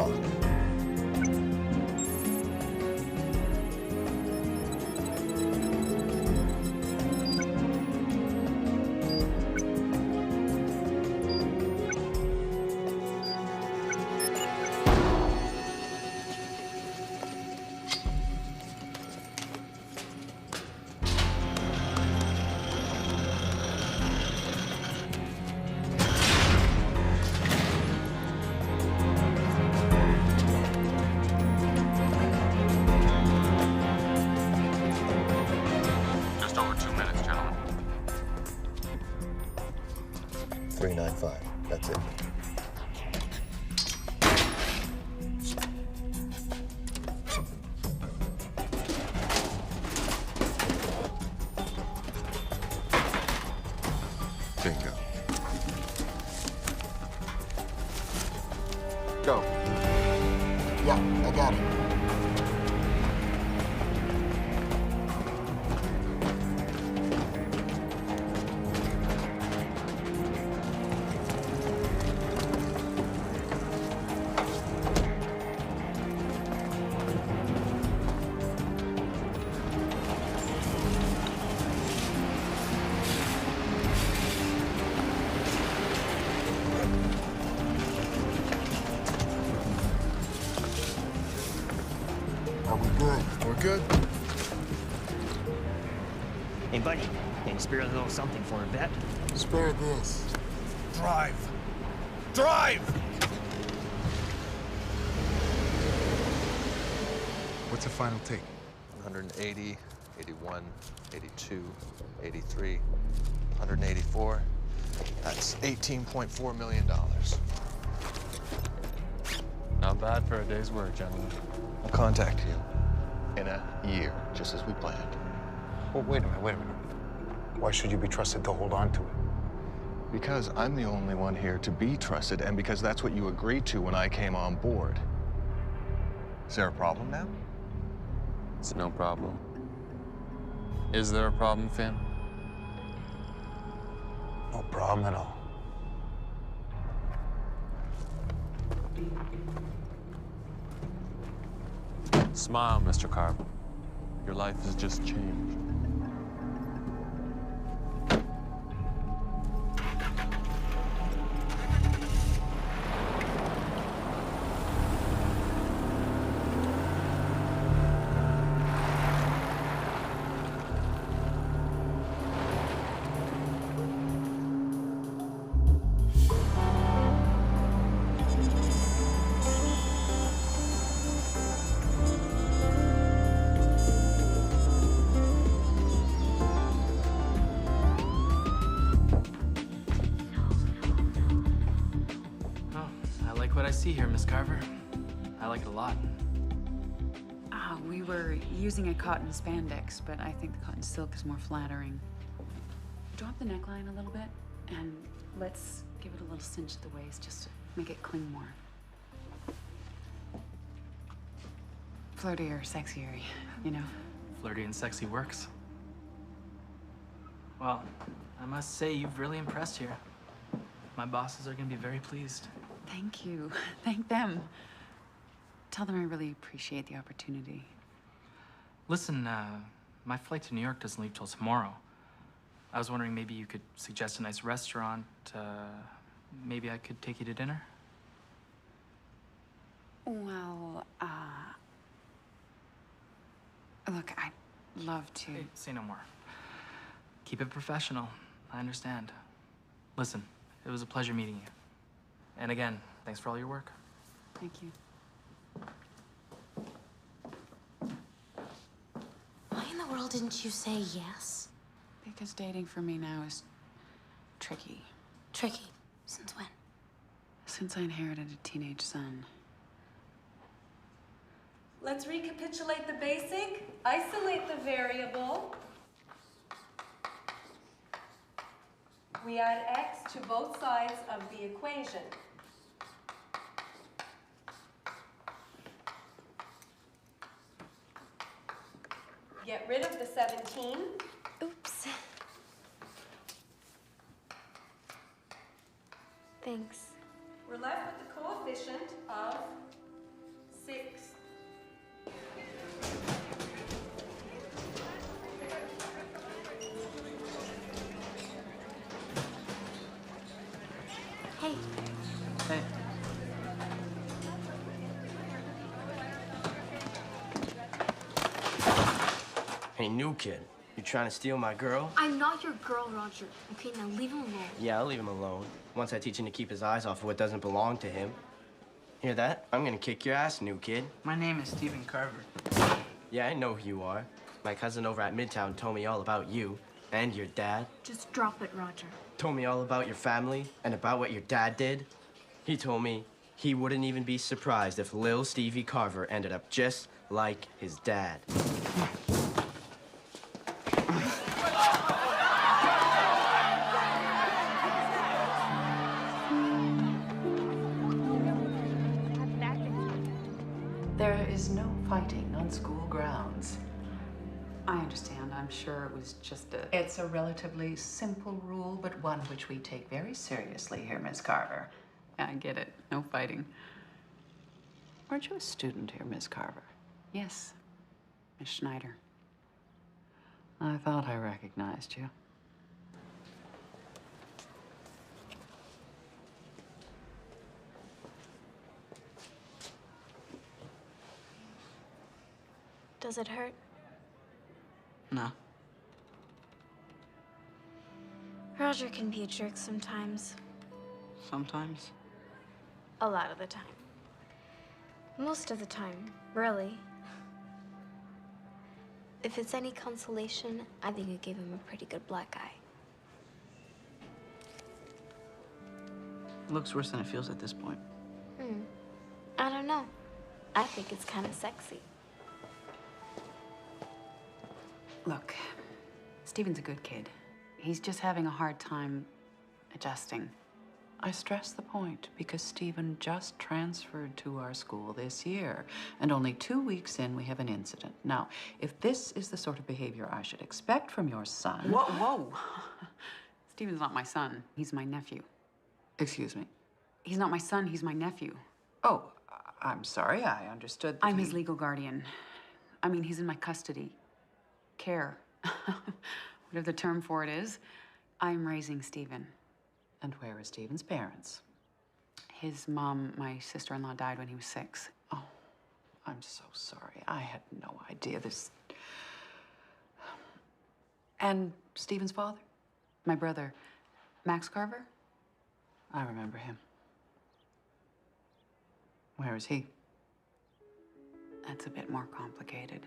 talk. Just over 2 minutes, gentlemen. 395. That's it. Bingo. Go. Yeah, I got it. Are we good? We're good. Hey, buddy, can you spare a little something for a bet? Spare this. Drive. Drive! What's the final take? 180, 81, 82, 83, 184. That's $18.4 million. Not bad for a day's work, gentlemen. I'll contact you in a year, just as we planned. Well, wait a minute. Why should you be trusted to hold on to it? Because I'm the only one here to be trusted, and because that's what you agreed to when I came on board. Is there a problem now? It's no problem. Is there a problem, Finn? No problem at all. Smile, Mr. Carver. Your life has just changed. I like what I see here, Miss Carver. I like it a lot. We were using a cotton spandex, but I think the cotton silk is more flattering. Drop the neckline a little bit, and let's give it a little cinch at the waist just to make it cling more. Flirty or sexier, you know? Flirty and sexy works. Well, I must say you've really impressed here. My bosses are gonna be very pleased. Thank you. Thank them. Tell them I really appreciate the opportunity. Listen, my flight to New York doesn't leave till tomorrow. I was wondering maybe you could suggest a nice restaurant. Maybe I could take you to dinner? Well, look, I'd love to. Hey, say no more. Keep it professional. I understand. Listen, it was a pleasure meeting you. And again, thanks for all your work. Thank you. Why in the world didn't you say yes? Because dating for me now is tricky. Tricky. Since when? Since I inherited a teenage son. Let's recapitulate the basic, isolate the variable. We add x to both sides of the equation. Get rid of the 17. Oops. Thanks. We're left with the coefficient of 6. Hey, Hey. Hey, new kid. You trying to steal my girl? I'm not your girl, Roger. Okay, now leave him alone. Yeah, I'll leave him alone. Once I teach him to keep his eyes off of what doesn't belong to him. Hear that? I'm gonna kick your ass, new kid. My name is Stephen Carver. Yeah, I know who you are. My cousin over at Midtown told me all about you and your dad. Just drop it, Roger. Told me all about your family and about what your dad did. He told me he wouldn't even be surprised if Lil Stevie Carver ended up just like his dad. There is no fighting on school grounds. I understand. I'm sure it was just a... It's a relatively simple rule, but one which we take very seriously here, Miss Carver. I get it. No fighting. Weren't you a student here, Miss Carver? Yes, Miss Schneider. I thought I recognized you. Does it hurt? No. Roger can be a jerk sometimes. Sometimes. A lot of the time. Most of the time, really. If it's any consolation, I think you gave him a pretty good black eye. It looks worse than it feels at this point. I don't know. I think it's kind of sexy. Look, Stephen's a good kid. He's just having a hard time adjusting. I stress the point because Stephen just transferred to our school this year, and only 2 weeks in, we have an incident. Now, if this is the sort of behavior I should expect from your son... Whoa! Stephen's not my son. He's my nephew. Excuse me. He's not my son. He's my nephew. Oh, I'm sorry. I understood that I'm his legal guardian. I mean, he's in my custody. Care. Whatever the term for it is. I'm raising Stephen. And where are Stephen's parents? His mom, my sister-in-law, died when he was 6. Oh, I'm so sorry. I had no idea this... And Stephen's father? My brother, Max Carver? I remember him. Where is he? That's a bit more complicated.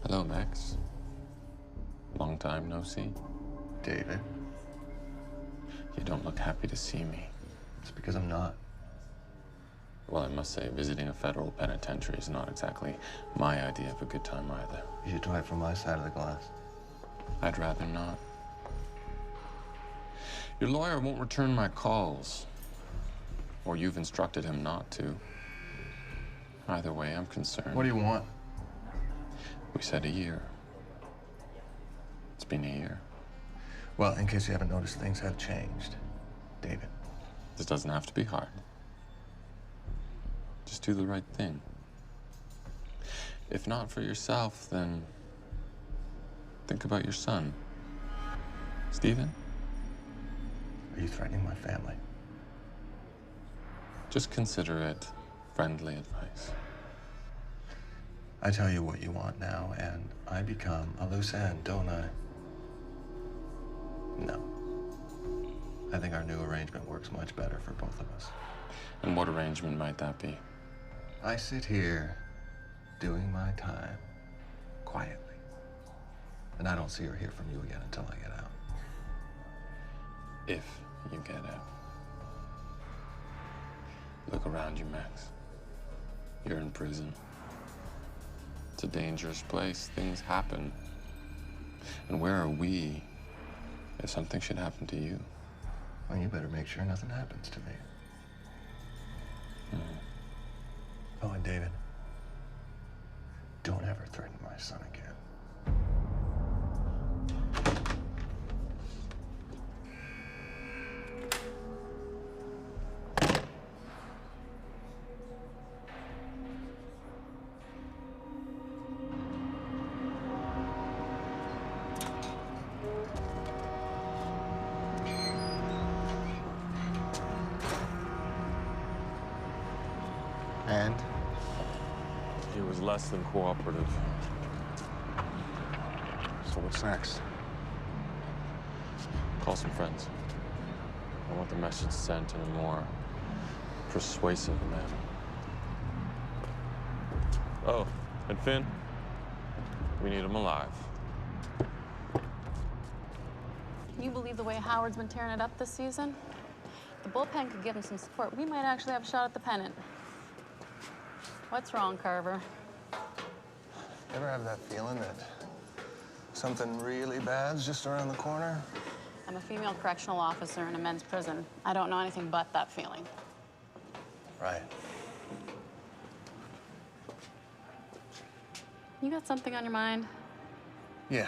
Hello, Max. Long time no see. David, You don't look happy to see me. it's because I'm not. Well, I must say, visiting a federal penitentiary is not exactly my idea of a good time either. You should try it from my side of the glass. I'd rather not. Your lawyer won't return my calls. Or you've instructed him not to. Either way, I'm concerned. What do you want? We said a year. It's been a year. Well, in case you haven't noticed, things have changed, David. This doesn't have to be hard. Just do the right thing. If not for yourself, then think about your son. Stephen? Are you threatening my family? Just consider it friendly advice. I tell you what you want now, and I become a loose end, don't I? No. I think our new arrangement works much better for both of us. And what arrangement might that be? I sit here doing my time quietly, and I don't see or hear from you again until I get out. If you get out. Look around you, Max. You're in prison. It's a dangerous place. Things happen. And where are we if something should happen to you? Well, you better make sure nothing happens to me. David, don't ever threaten my son again. And? He was less than cooperative. So what's next? Call some friends. I want the message sent in a more persuasive manner. Oh, and Finn, we need him alive. Can you believe the way Howard's been tearing it up this season? If the bullpen could give him some support, we might actually have a shot at the pennant. What's wrong, Carver? Ever have that feeling that something really bad's just around the corner? I'm a female correctional officer in a men's prison. I don't know anything but that feeling. Right. You got something on your mind? Yeah.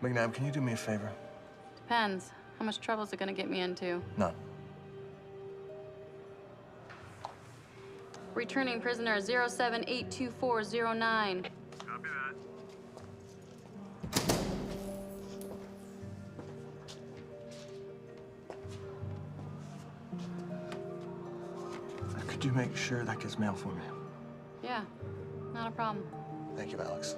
McNabb, can you do me a favor? Depends. How much trouble is it gonna get me into? None. Returning prisoner 0782409. Copy that. Could you make sure that gets mail for me? Yeah, not a problem. Thank you, Alex.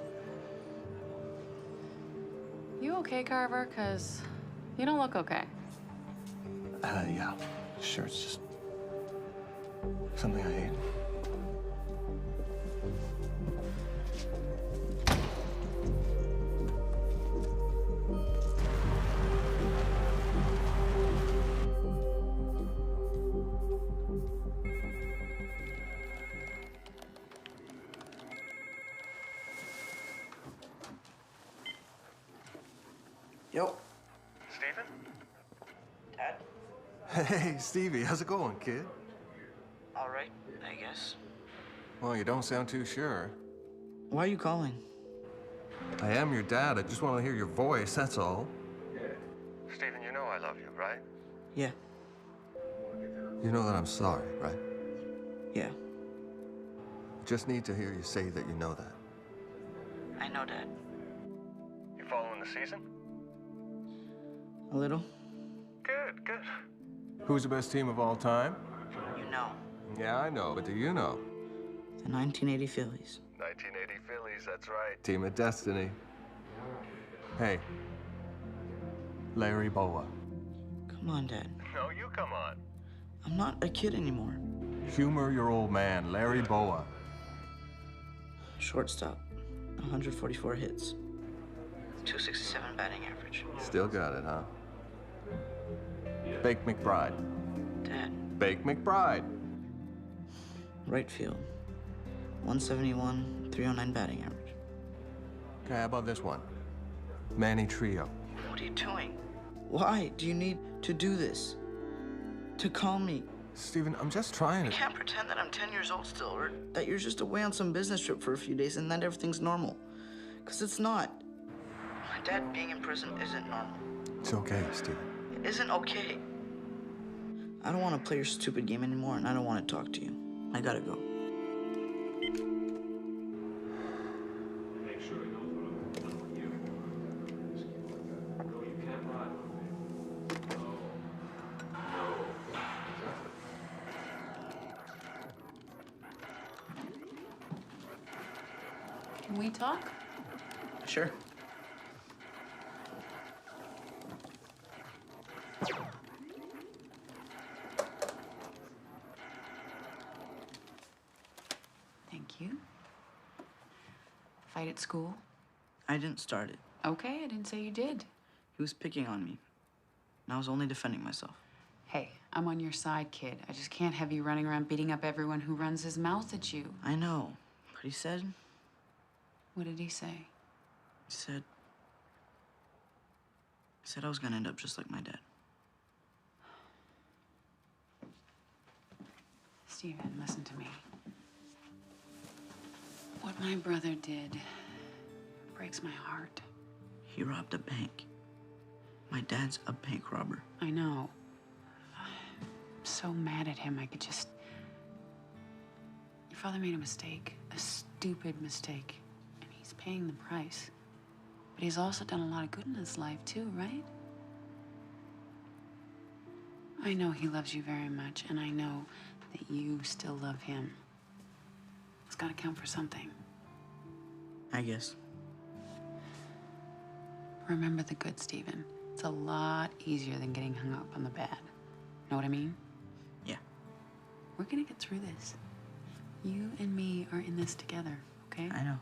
You okay, Carver? 'Cause you don't look okay. Yeah. Sure, it's just something I ate. Yo. Stephen? Dad? Hey, Stevie, how's it going, kid? All right, I guess. Well, you don't sound too sure. Why are you calling? I am your dad. I just want to hear your voice, that's all. Stephen, you know I love you, right? Yeah. You know that I'm sorry, right? Yeah. Just need to hear you say that you know that. I know, Dad. You following the season? A little. Good, good. Who's the best team of all time? You know. Yeah, I know, but do you know? The 1980 Phillies. 1980 Phillies, that's right. Team of destiny. Hey, Larry Boa. Come on, Dad. No, you come on. I'm not a kid anymore. Humor your old man, Larry Boa. Shortstop. 144 hits. 267 batting average. Still got it, huh? Bake McBride. Dad. Bake McBride. Right field. 171, 309 batting average. Okay, how about this one? Manny Trio. What are you doing? Why do you need to do this? To call me? Stephen, I'm just trying You to... can't pretend that I'm 10 years old still, or that you're just away on some business trip for a few days and that everything's normal. Because it's not. My dad being in prison isn't normal. It's okay, Stephen. It isn't okay. I don't want to play your stupid game anymore, and I don't want to talk to you. I gotta go. Can we talk? Sure. Thank you. Fight at school? I didn't start it. Okay, I didn't say you did. He was picking on me, and I was only defending myself. Hey, I'm on your side, kid. I just can't have you running around beating up everyone who runs his mouth at you. I know, but he said... What did he say? He said I was gonna end up just like my dad. Stephen, listen to me. What my brother did breaks my heart. He robbed a bank. My dad's a bank robber. I know. I'm so mad at him, I could just... Your father made a mistake, a stupid mistake, and he's paying the price. But he's also done a lot of good in his life, too, right? I know he loves you very much, and I know that you still love him. It's gotta count for something. I guess. Remember the good, Stephen. It's a lot easier than getting hung up on the bad. Know what I mean? Yeah. We're gonna get through this. You and me are in this together, okay? I know.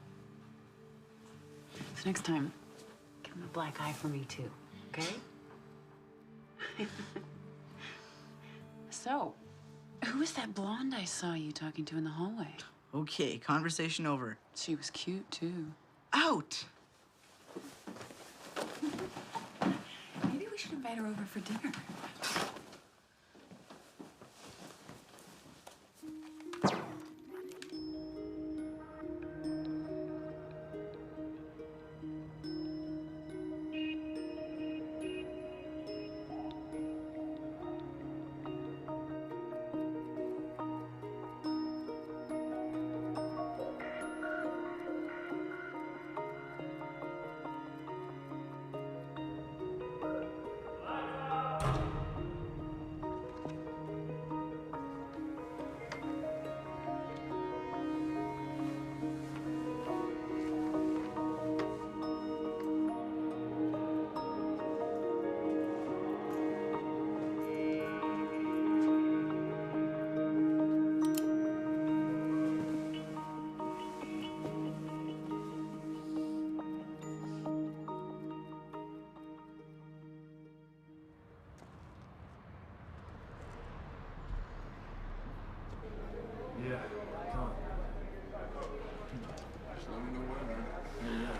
So next time, give him a black eye for me too, okay? So, who was that blonde I saw you talking to in the hallway? Okay, conversation over. She was cute too. Out! Maybe we should invite her over for dinner. Yeah, come on. Just let me know when, man. Yeah.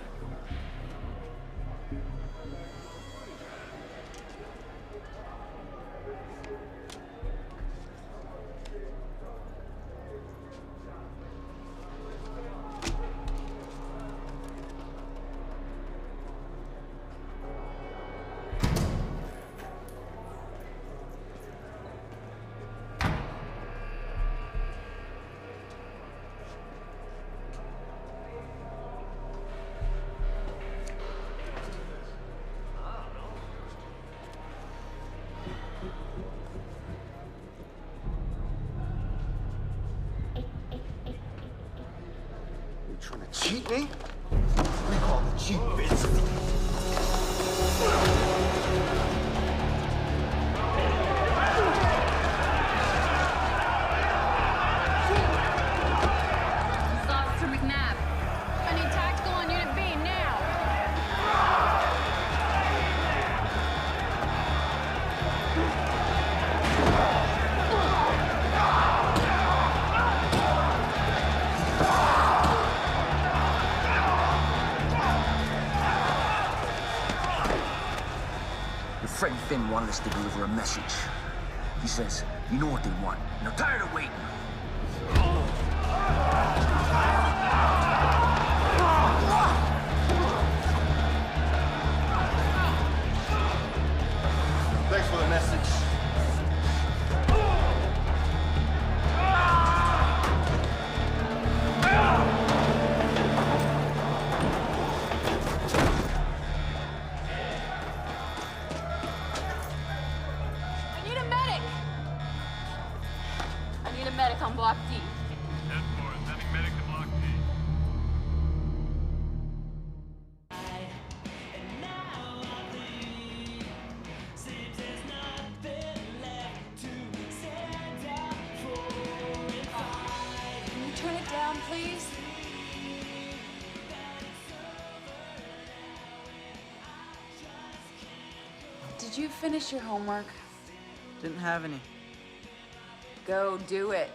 Trying to cheat me? We call the cheat, bitch. Officer McNabb. I need tactical on Unit B now. Your friend Finn wanted us to deliver a message. He says, you know what they want, and they're tired of waiting. Thanks for the message. I need a medic. I need a medic on Block D. 10-4, sending medic to Block D. Can you turn it down, please? Did you finish your homework? Didn't have any. Go do it.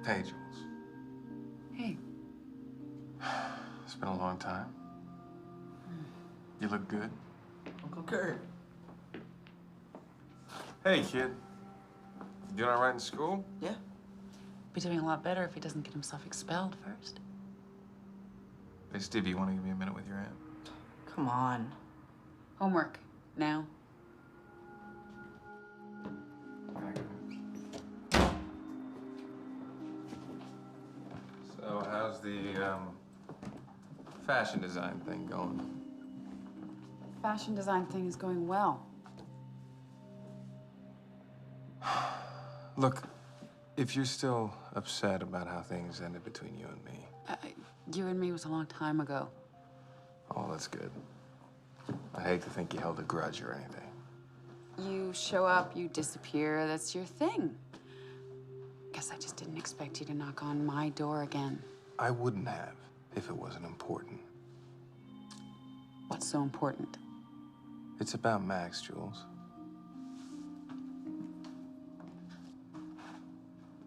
Hey, Jules. Hey. It's been a long time. You look good. Uncle Kurt. Hey, kid. You doing all right in school? Yeah. Be doing a lot better if he doesn't get himself expelled first. Hey, Stevie, you want to give me a minute with your aunt? Come on. Homework. Now. So, how's the fashion design thing going? Fashion design thing is going well. Look, if you're still upset about how things ended between you and me. You and me was a long time ago. Oh, that's good. I hate to think you held a grudge or anything. You show up, you disappear, that's your thing. Guess I just didn't expect you to knock on my door again. I wouldn't have if it wasn't important. What's so important? It's about Max, Jules.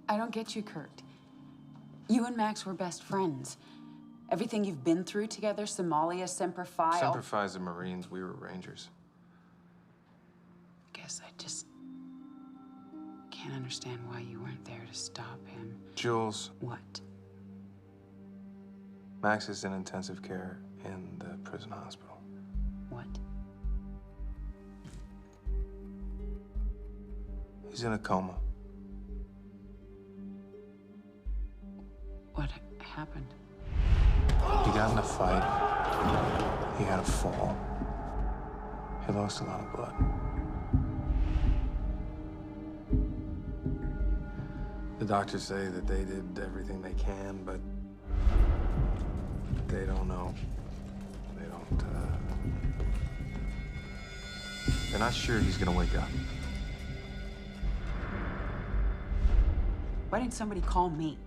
I don't get you, Kurt. You and Max were best friends. Everything you've been through together, Somalia, Semper Fi. Semper Fi's the Marines, we were Rangers. Guess I just can't understand why you weren't there to stop him. Jules. What? Max is in intensive care in the prison hospital. What? He's in a coma. What happened? He got in a fight. He had a fall. He lost a lot of blood. The doctors say that they did everything they can, but they don't know. They don't, They're not sure he's gonna wake up. Why didn't somebody call me?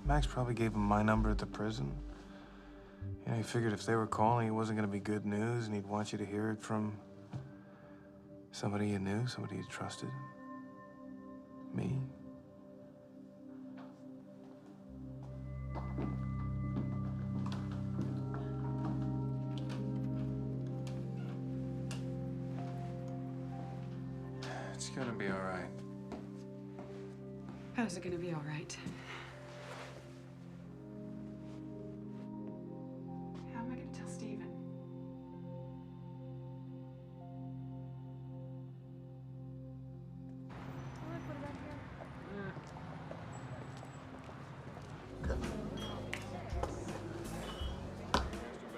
Max probably gave him my number at the prison. You know, he figured if they were calling, it wasn't gonna be good news, and he'd want you to hear it from somebody you knew, somebody you trusted. Me. It's gonna be all right. How's it gonna be all right? How am I gonna tell Steven?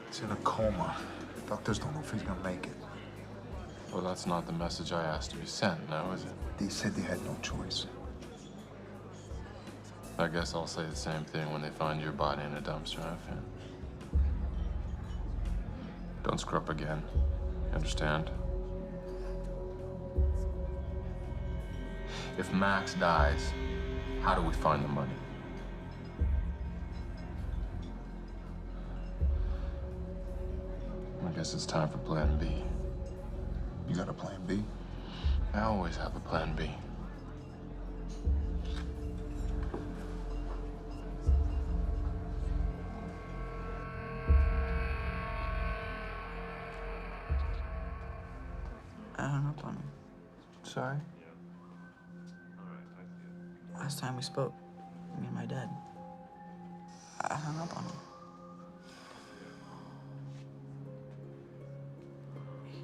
He's in a coma. Doctors don't know if he's gonna make it. Well, that's not the message I asked to be sent, now, is it? They said they had no choice. I guess I'll say the same thing when they find your body in a dumpster, huh, Finn? Don't screw up again. You understand? If Max dies, how do we find the money? I guess it's time for plan B. You got a plan B? I always have a plan B. I hung up on him. Sorry? Last time we spoke, me and my dad. I hung up on him.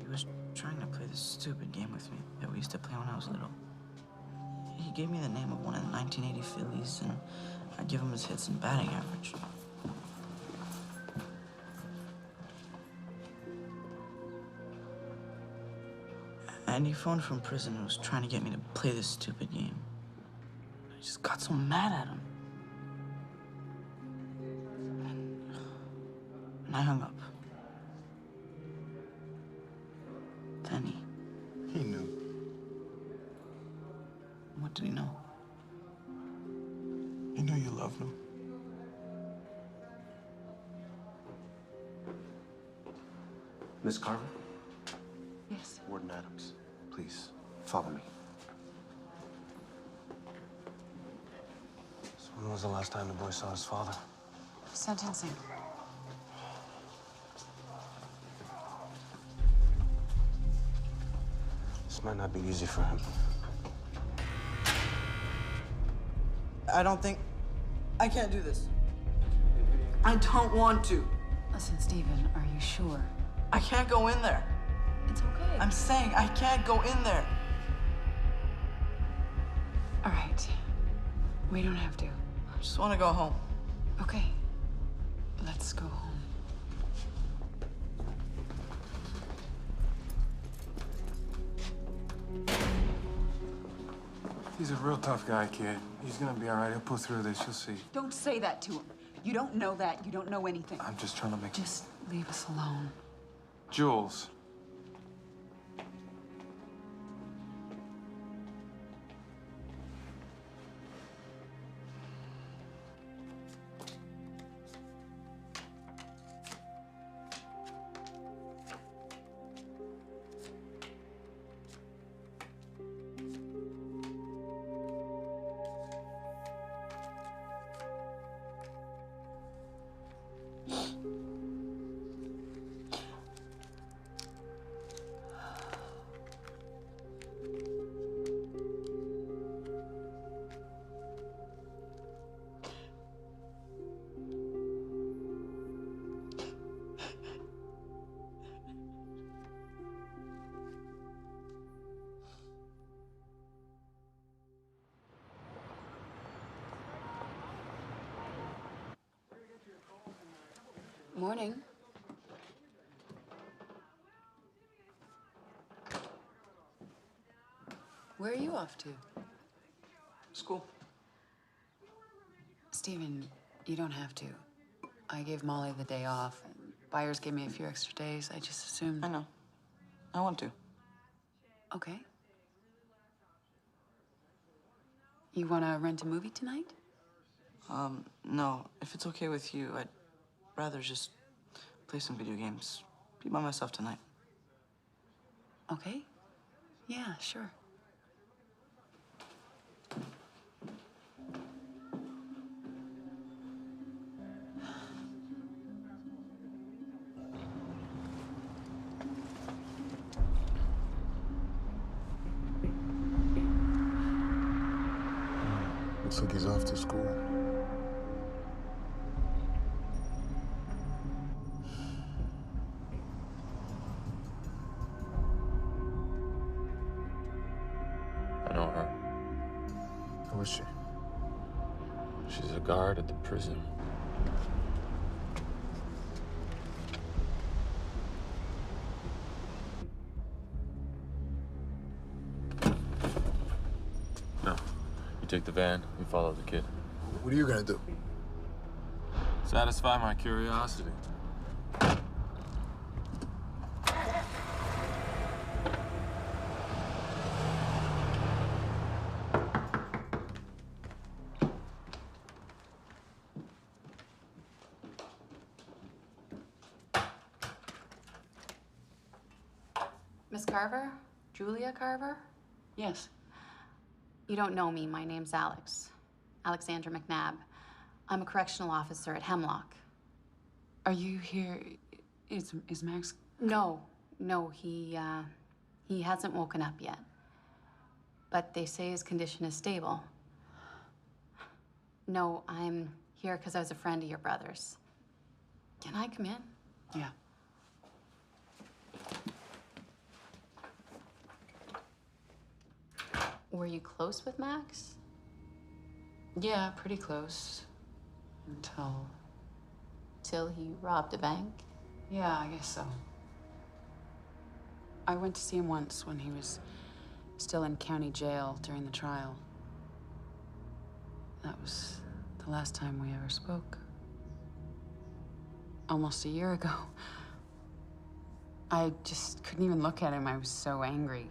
He was trying to play this stupid game with me that we used to play when I was little. He gave me the name of one of the 1980 Phillies, and I'd give him his hits and batting average. And he phoned from prison and was trying to get me to play this stupid game. I just got so mad at him. And I hung up. Then he knew. What did he know? He knew you loved him. Miss Carver? Yes. Warden Adams, please, follow me. When was the last time the boy saw his father? Sentencing. This might not be easy for him. I don't think... I can't do this. I don't want to. Listen, Stephen, are you sure? I can't go in there. It's okay. I'm saying I can't go in there. All right. We don't have to. I just want to go home. Okay. Let's go home. He's a real tough guy, kid. He's gonna be all right. He'll pull through this. You'll see. Don't say that to him. You don't know that. You don't know anything. I'm just trying to make... Just leave us alone. Jules. Morning. Where are you off to? School. Stephen, you don't have to. I gave Molly the day off, and buyers gave me a few extra days. I just assumed... I know. I want to. Okay. You want to rent a movie tonight? No. If it's okay with you, I'd rather just play some video games. Be by myself tonight. Okay. Yeah, sure. Looks like he's off to school. I know her. Who is she? She's a guard at the prison. No. You take the van, you follow the kid. What are you gonna do? Satisfy my curiosity. Miss Carver? Julia Carver? Yes. You don't know me. My name's Alex. Alexandra McNabb. I'm a correctional officer at Hemlock. Are you here? Is Max... No, he hasn't woken up yet. But they say his condition is stable. No, I'm here because I was a friend of your brother's. Can I come in? Yeah. Were you close with Max? Yeah, pretty close. Until... Till he robbed a bank? Yeah, I guess so. I went to see him once when he was still in county jail during the trial. That was the last time we ever spoke. Almost a year ago. I just couldn't even look at him. I was so angry.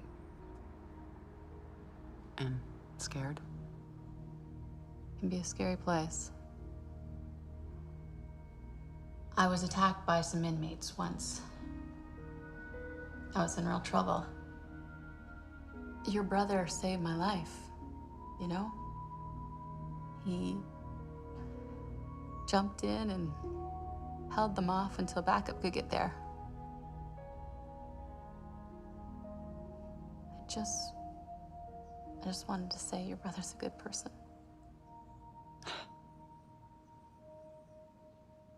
And scared. It can be a scary place. I was attacked by some inmates once. I was in real trouble. Your brother saved my life, you know? He jumped in and held them off until backup could get there. I just wanted to say your brother's a good person.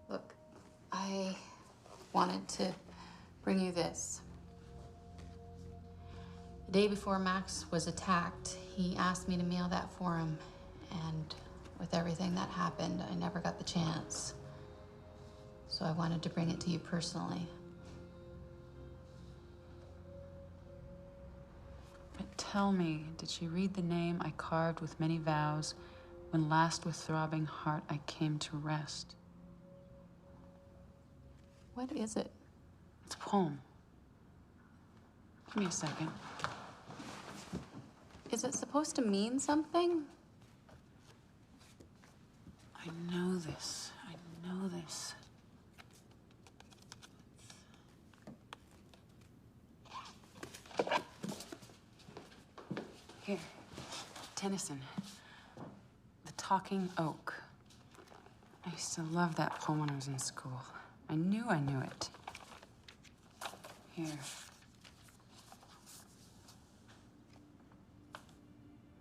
Look, I wanted to bring you this. The day before Max was attacked, he asked me to mail that for him, and with everything that happened, I never got the chance. So I wanted to bring it to you personally. But tell me, did she read the name I carved with many vows, when last with throbbing heart I came to rest? What is it? It's a poem. Give me a second. Is it supposed to mean something? I know this. I know this. Here, Tennyson. The Talking Oak. I used to love that poem when I was in school. I knew it. Here.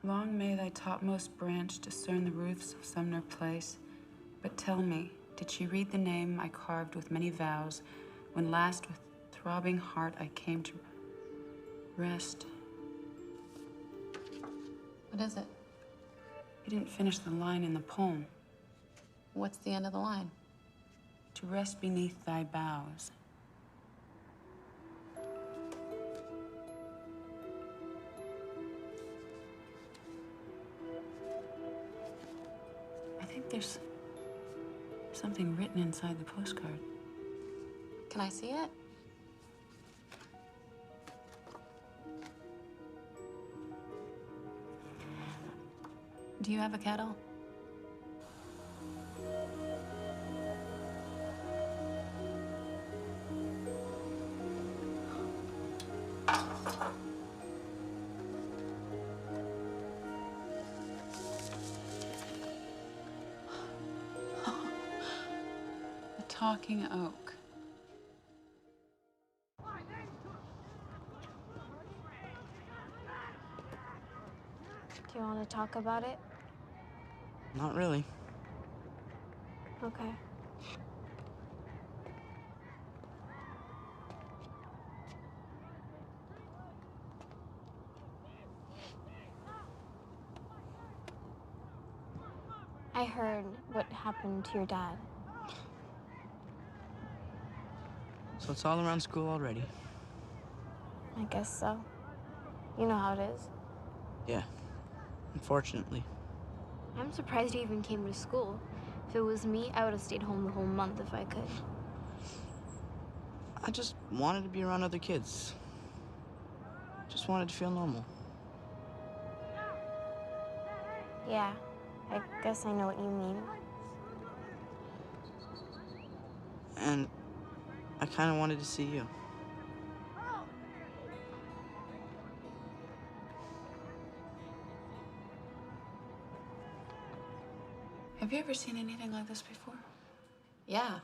Long may thy topmost branch discern the roofs of Sumner Place. But tell me, did she read the name I carved with many vows, when last with throbbing heart I came to rest? What is it? You didn't finish the line in the poem. What's the end of the line? To rest beneath thy boughs. I think there's something written inside the postcard. Can I see it? Do you have a kettle? The Talking Oak. Do you want to talk about it? Not really. Okay. I heard what happened to your dad. So it's all around school already. I guess so. You know how it is. Yeah, unfortunately. I'm surprised you even came to school. If it was me, I would have stayed home the whole month if I could. I just wanted to be around other kids. Just wanted to feel normal. Yeah, I guess I know what you mean. And I kind of wanted to see you. Have you ever seen anything like this before? Yeah.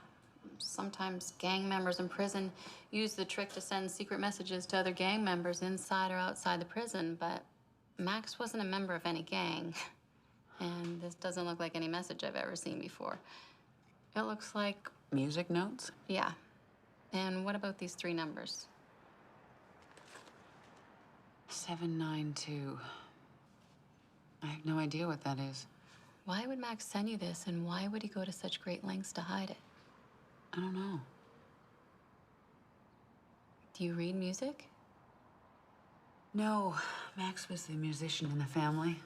Sometimes gang members in prison use the trick to send secret messages to other gang members inside or outside the prison, but Max wasn't a member of any gang. And this doesn't look like any message I've ever seen before. It looks like music notes. Yeah. And what about these 3 numbers? 792. I have no idea what that is. Why would Max send you this, and why would he go to such great lengths to hide it? I don't know. Do you read music? No, Max was the musician in the family.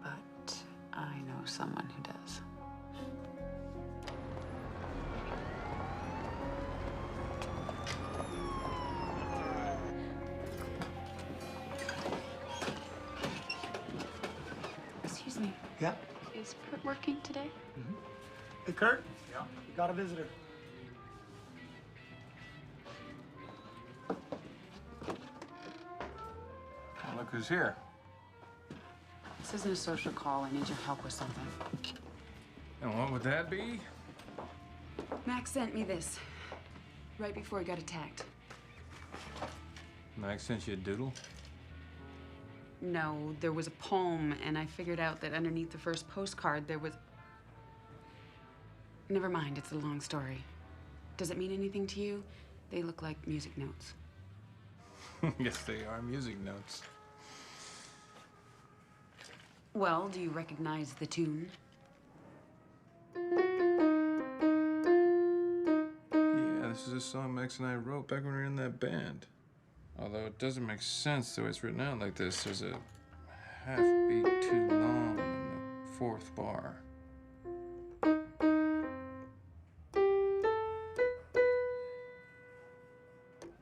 But I know someone who does. Excuse me. Yeah? Is Kurt working today? Hey, Kurt? Yeah? You got a visitor. Look who's here. This isn't a social call. I need your help with something. And what would that be? Max sent me this right before he got attacked. Max sent you a doodle? No, there was a poem, and I figured out that underneath the first postcard there was... Never mind, it's a long story. Does it mean anything to you? They look like music notes. Yes, they are music notes. Well, do you recognize the tune? Yeah, this is a song Max and I wrote back when we were in that band. Although it doesn't make sense the way it's written out like this. There's a half beat too long in the fourth bar.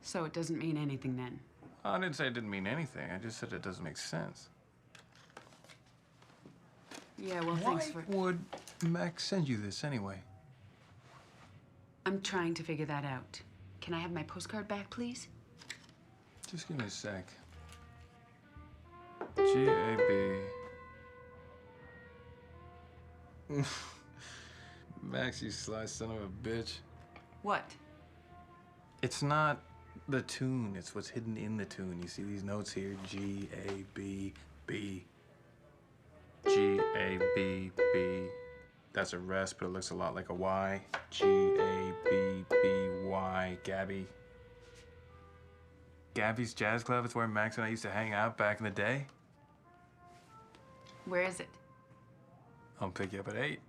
So it doesn't mean anything then? I didn't say it didn't mean anything. I just said it doesn't make sense. Yeah, well, thanks for... Why would Max send you this anyway? I'm trying to figure that out. Can I have my postcard back, please? Just give me a sec. G-A-B. Max, you sly son of a bitch. What? It's not the tune, it's what's hidden in the tune. You see these notes here? G-A-B-B. G-A-B-B. That's a rest, but it looks a lot like a Y. G-A-B-B-Y. Gabby. Gabby's Jazz Club is where Max and I used to hang out back in the day. Where is it? I'll pick you up at 8.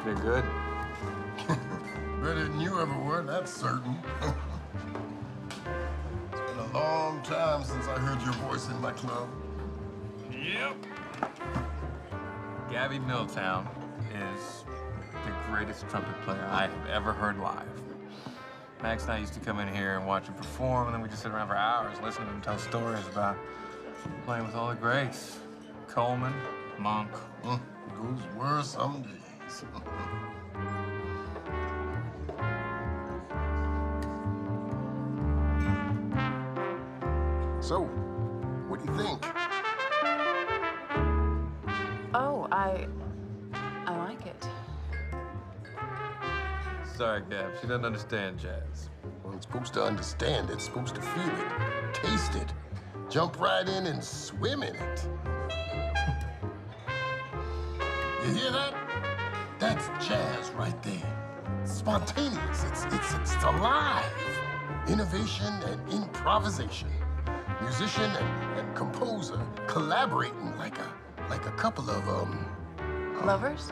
They're good. Better than you ever were, that's certain. It's been a long time since I heard your voice in my club. Yep. Gabby Milltown is the greatest trumpet player I have ever heard live. Max and I used to come in here and watch him perform, and then we just sit around for hours listening to him tell stories about playing with all the greats. Coleman, Monk. Those were some days. So, what do you think? Oh, I like it. Sorry, Gab, she doesn't understand jazz. Well, it's supposed to understand it, it's supposed to feel it, taste it, jump right in and swim in it. You hear that? That's jazz right there. Spontaneous, it's alive. Innovation and improvisation. Musician and composer collaborating like a couple of, Lovers?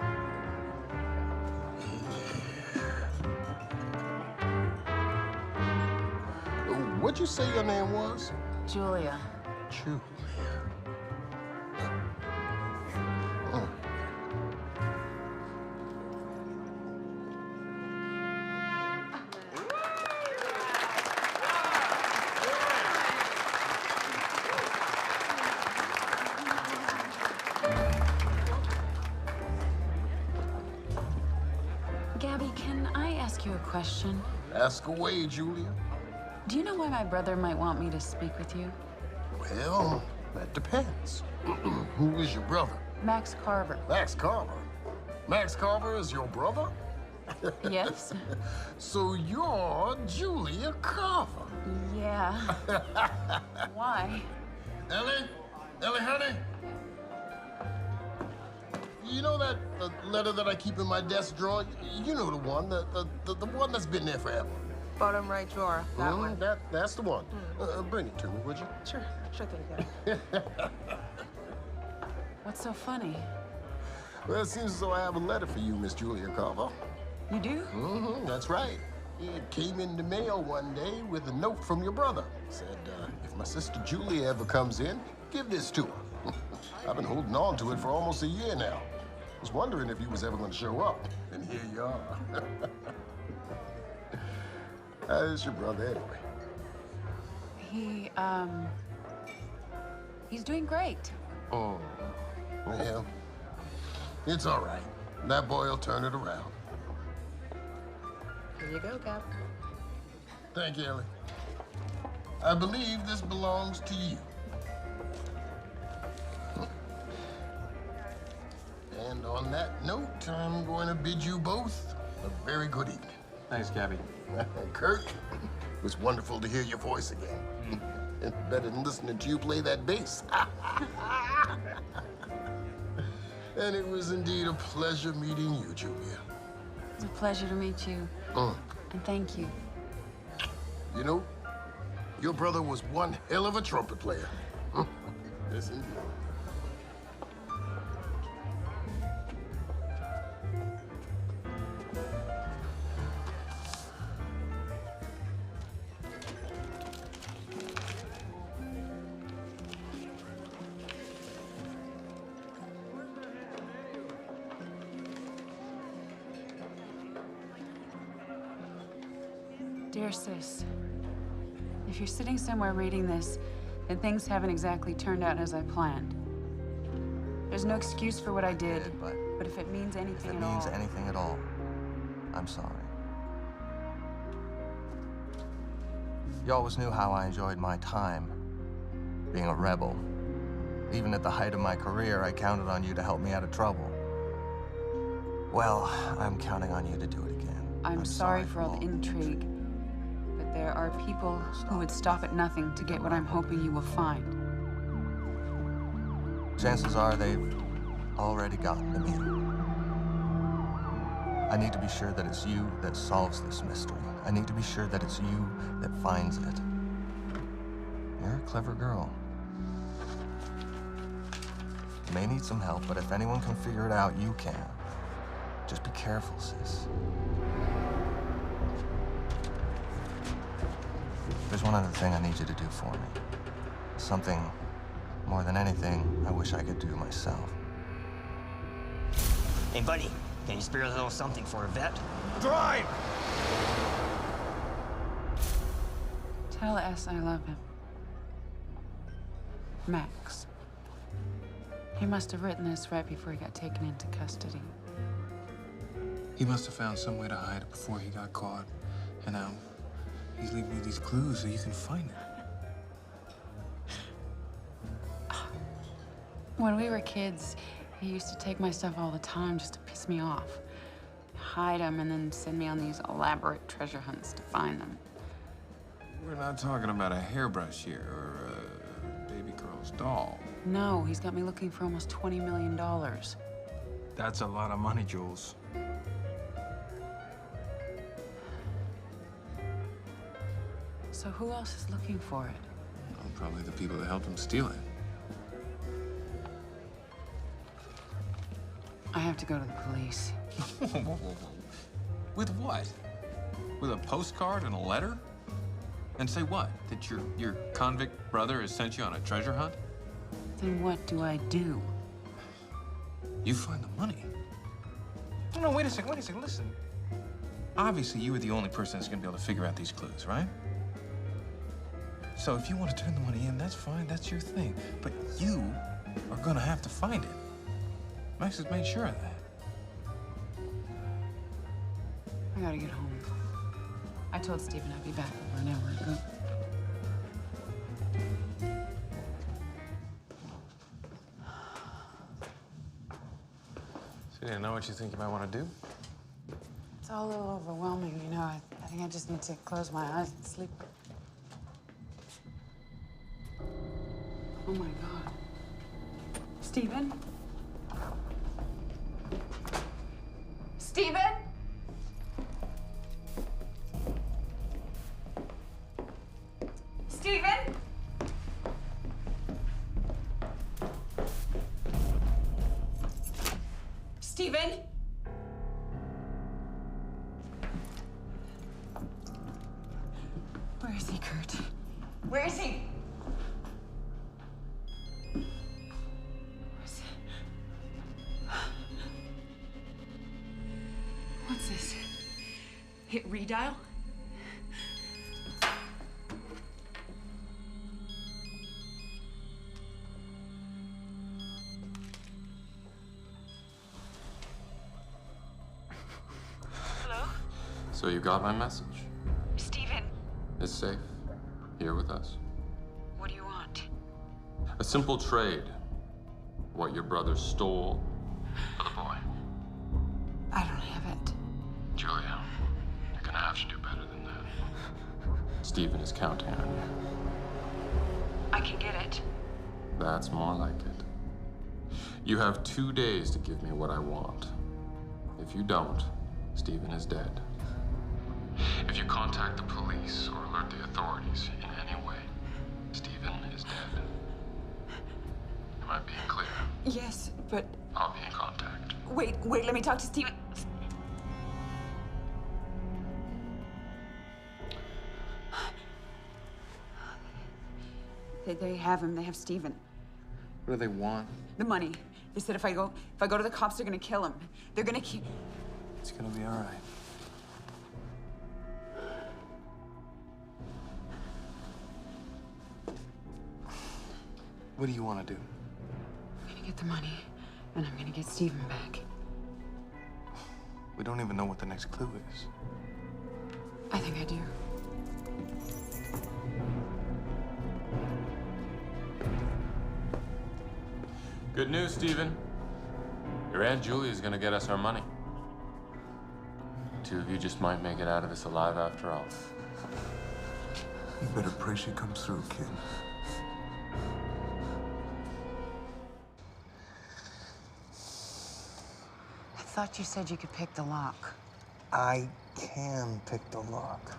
What'd you say your name was? Julia. Julia. Gabby, can I ask you a question? Ask away, Julia. Do you know why my brother might want me to speak with you? Well, that depends. Who is your brother? Max Carver. Max Carver? Max Carver is your brother? Yes. So you're Julia Carver. Yeah. Why? Ellie, honey. You know that letter that I keep in my desk drawer? You know the one, the one that's been there forever. Bottom right drawer, that one. That's the one. Bring it to me, would you? Sure thing, yeah. What's so funny? Well, it seems as though I have a letter for you, Miss Julia Carver. You do? That's right. It came in the mail one day with a note from your brother. Said, if my sister Julia ever comes in, give this to her. I've been holding on to it for almost a year now. Was wondering if you was ever going to show up, and here you are. How's your brother anyway? He's doing great. Oh. Well, it's all right. That boy'll turn it around. Here you go, Cap. Thank you, Ellie. I believe this belongs to you. And on that note, I'm going to bid you both a very good evening. Thanks, Gabby. Kurt, it was wonderful to hear your voice again. Better than listening to you play that bass. And it was indeed a pleasure meeting you, Julia. It's a pleasure to meet you. And thank you. You know, your brother was one hell of a trumpet player. Yes, indeed. Dear sis, if you're sitting somewhere reading this, then things haven't exactly turned out as I planned. There's no excuse for what I did, but if it means anything at all... If it means anything at all, I'm sorry. You always knew how I enjoyed my time being a rebel. Even at the height of my career, I counted on you to help me out of trouble. Well, I'm counting on you to do it again. I'm sorry for all the intrigue, but there are people who would stop at nothing to get what I'm hoping you will find. Chances are they've already gotten to me. I need to be sure that it's you that solves this mystery. I need to be sure that it's you that finds it. You're a clever girl. You may need some help, but if anyone can figure it out, you can. Just be careful, sis. There's one other thing I need you to do for me. Something, more than anything, I wish I could do myself. Hey, buddy, can you spare a little something for a vet? Drive! Tell S I love him. Max. He must have written this right before he got taken into custody. He must have found some way to hide it before he got caught. And now he's leaving you these clues so you can find it. When we were kids, he used to take my stuff all the time just to piss me off. Hide them and then send me on these elaborate treasure hunts to find them. We're not talking about a hairbrush here or a baby girl's doll. No, he's got me looking for almost $20 million. That's a lot of money, Jules. So who else is looking for it? Well, probably the people that helped him steal it. I have to go to the police. With what? With a postcard and a letter? And say what? That your convict brother has sent you on a treasure hunt? Then what do I do? You find the money. No, wait a second, listen. Obviously, you were the only person that's gonna be able to figure out these clues, right? So if you want to turn the money in, that's fine, that's your thing. But you are gonna have to find it. Max has made sure of that. I gotta get home. I told Stephen I'd be back over an hour ago. So you didn't know what you think you might want to do? It's all a little overwhelming, you know. I think I just need to close my eyes and sleep. Oh my God. Stephen? Stephen? Stephen? Stephen? Where is he, Kurt? Where is he? What's this? Hit redial? So you got my message? Stephen, It's safe. Here with us. what do you want? A simple trade. What your brother stole for the boy. I don't have it. Julia, you're gonna have to do better than that. Stephen is counting on you. I can get it. That's more like it. You have 2 days to give me what I want. If you don't, Stephen is dead. If you contact the police or alert the authorities in any way, Stephen is dead. Am I being clear? Yes, but I'll be in contact. wait, let me talk to Stephen. They have him. They have Stephen. What do they want? The money. They said if I go to the cops, they're gonna kill him. They're gonna kill. It's gonna be all right. What do you want to do? I'm gonna get the money, and I'm gonna get Stephen back. We don't even know what the next clue is. I think I do. Good news, Stephen. Your Aunt Julia is gonna get us our money. Two of you just might make it out of this alive after all. You better pray she comes through, kid. I thought you said you could pick the lock. I can pick the lock.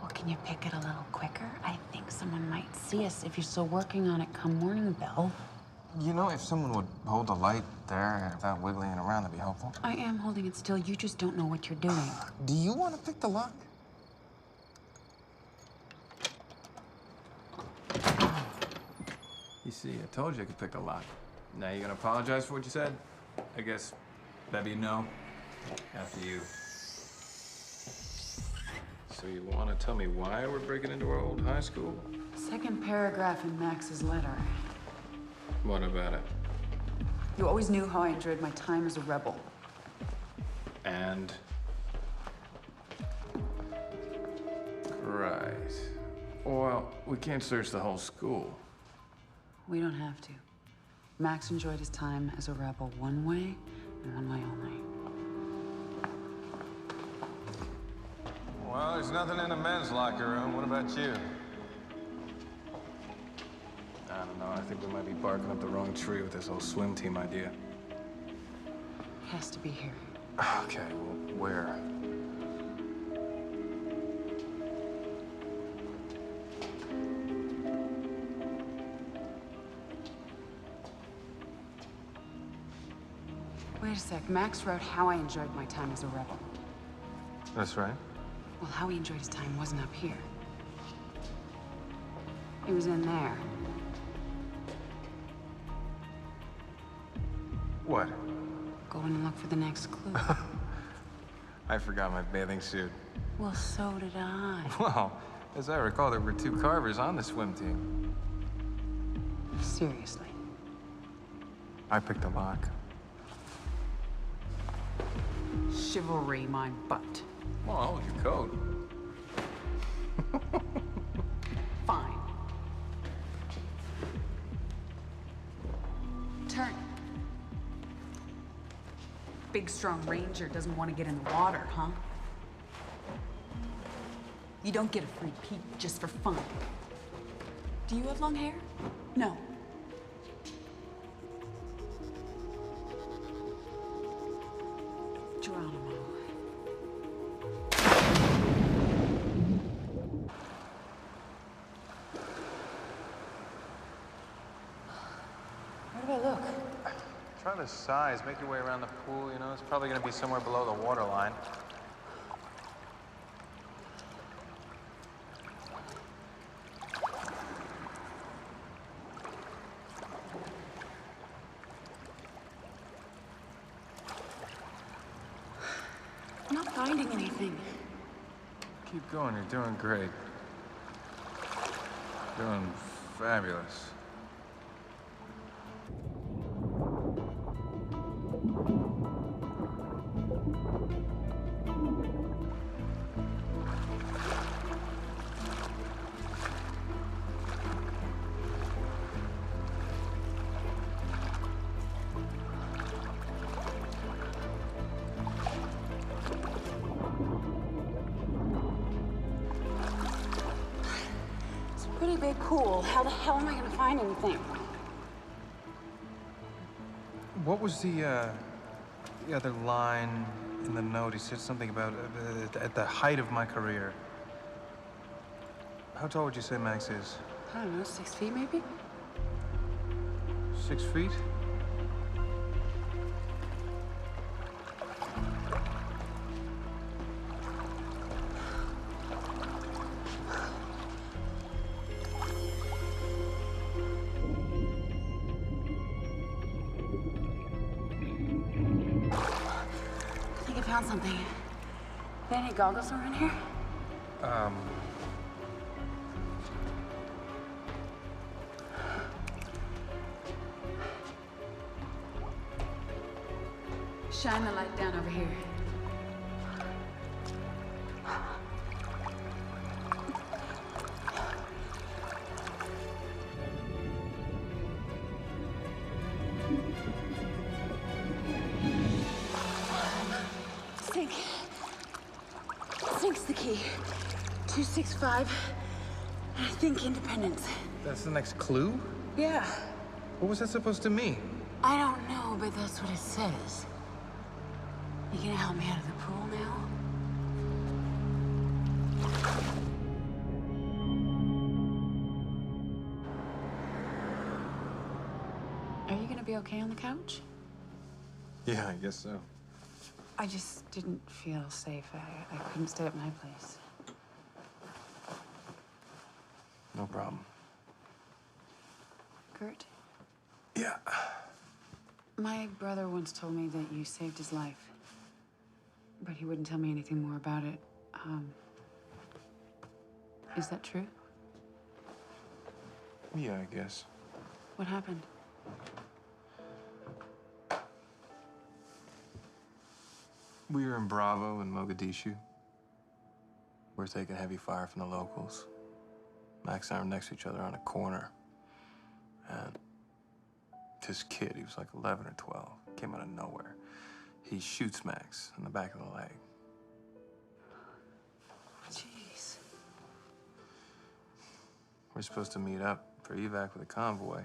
Well, can you pick it a little quicker? I think someone might see us if you're still working on it come morning bell. You know, if someone would hold the light there without wiggling it around, that'd be helpful. I am holding it still. You just don't know what you're doing. Do you want to pick the lock? You see, I told you I could pick the lock. Now you gonna apologize for what you said? I guess that'd be no. After you. So you want to tell me why we're breaking into our old high school? Second paragraph in Max's letter. What about it? You always knew how I enjoyed my time as a rebel. And? Right. Well, we can't search the whole school. We don't have to. Max enjoyed his time as a rebel one way and one way only. Well, there's nothing in the men's locker room. What about you? I don't know. I think we might be barking up the wrong tree with this whole swim team idea. Has to be here. Okay, well, where? Wait a sec. Max wrote how I enjoyed my time as a rebel. That's right. Well, how he enjoyed his time wasn't up here. It was in there. What? Go in and look for the next clue. I forgot my bathing suit. Well, so did I. Well, as I recall, there were 2 carvers on the swim team. Seriously. I picked the lock. Chivalry, my butt. Well, hold your coat. Fine. Turn. Big, strong ranger doesn't want to get in the water, huh? You don't get a free peek just for fun. Do you have long hair? No. Geronimo. Where do I look? Try the size. Make your way around the pool, you know? It's probably gonna be somewhere below the water line. I'm not finding anything. Keep going. You're doing great. Doing fabulous. really big pool. How the hell am I gonna find anything? What was the other line in the note? He said something about at the height of my career. How tall would you say Max is? I don't know, 6 feet maybe? 6 feet? I think I found something. There any goggles around here? Shine the light down over here. Sink. Sink's the key. 265. I think Independence. That's the next clue? Yeah. What was that supposed to mean? I don't know, but that's what it says. You gonna help me out of the pool now? Are you gonna be okay on the couch? Yeah, I guess so. I just didn't feel safe. I couldn't stay at my place. No problem. Kurt? Yeah. My brother once told me that you saved his life. But he wouldn't tell me anything more about it. Is that true? Yeah, I guess. What happened? We were in Bravo in Mogadishu. We were taking heavy fire from the locals. Max and I were next to each other on a corner. And this kid, he was like 11 or 12, came out of nowhere. He shoots Max in the back of the leg. Jeez. We're supposed to meet up for evac with a convoy,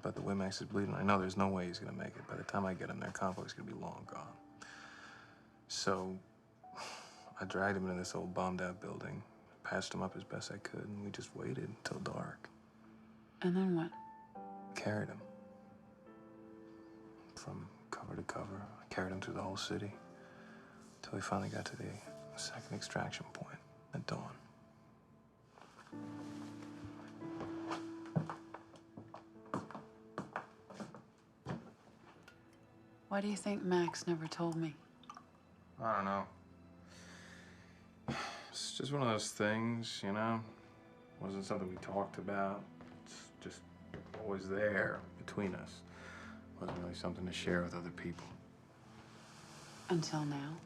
but the way Max is bleeding, I know there's no way he's gonna make it. By the time I get him there, convoy's gonna be long gone. So I dragged him into this old bombed-out building, patched him up as best I could, and we just waited until dark. And then what? Carried him. From cover to cover. I carried him through the whole city until we finally got to the second extraction point at dawn. Why do you think Max never told me? I don't know. It's just one of those things, you know? Wasn't something we talked about. It's just always there between us. Wasn't really something to share with other people. Until now?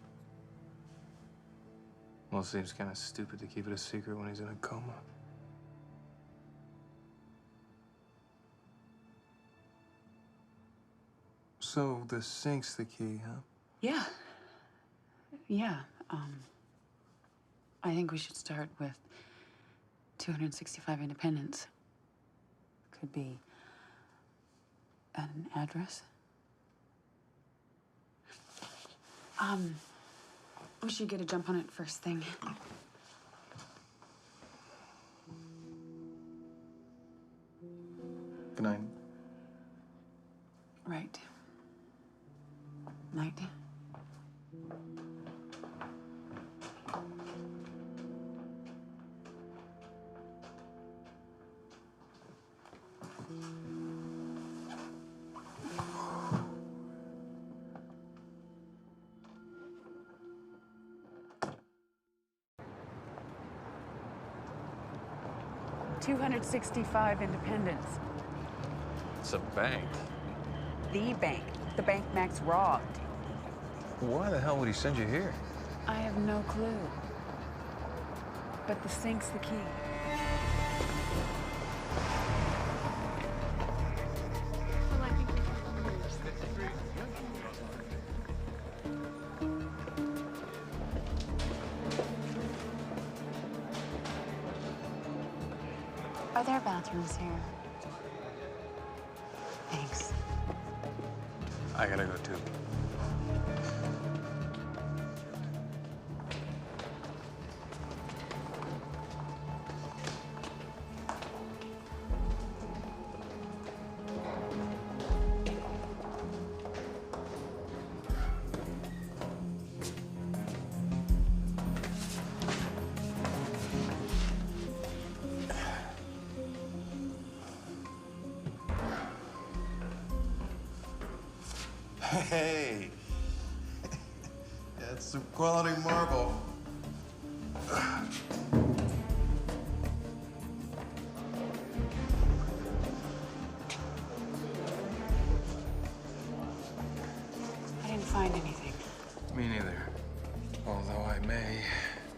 Well, it seems kind of stupid to keep it a secret when he's in a coma. So the sink's the key, huh? Yeah. Yeah. I think we should start with 265 Independence. Could be an address. We should get a jump on it first thing. Good night. Right. Night. $265 Independence. It's a bank. The bank. The bank Max robbed. Why the hell would he send you here? I have no clue. But the sink's the key. Are there bathrooms here? Thanks. I gotta go too. Hey, that's some quality marble. I didn't find anything. Me neither. Although I may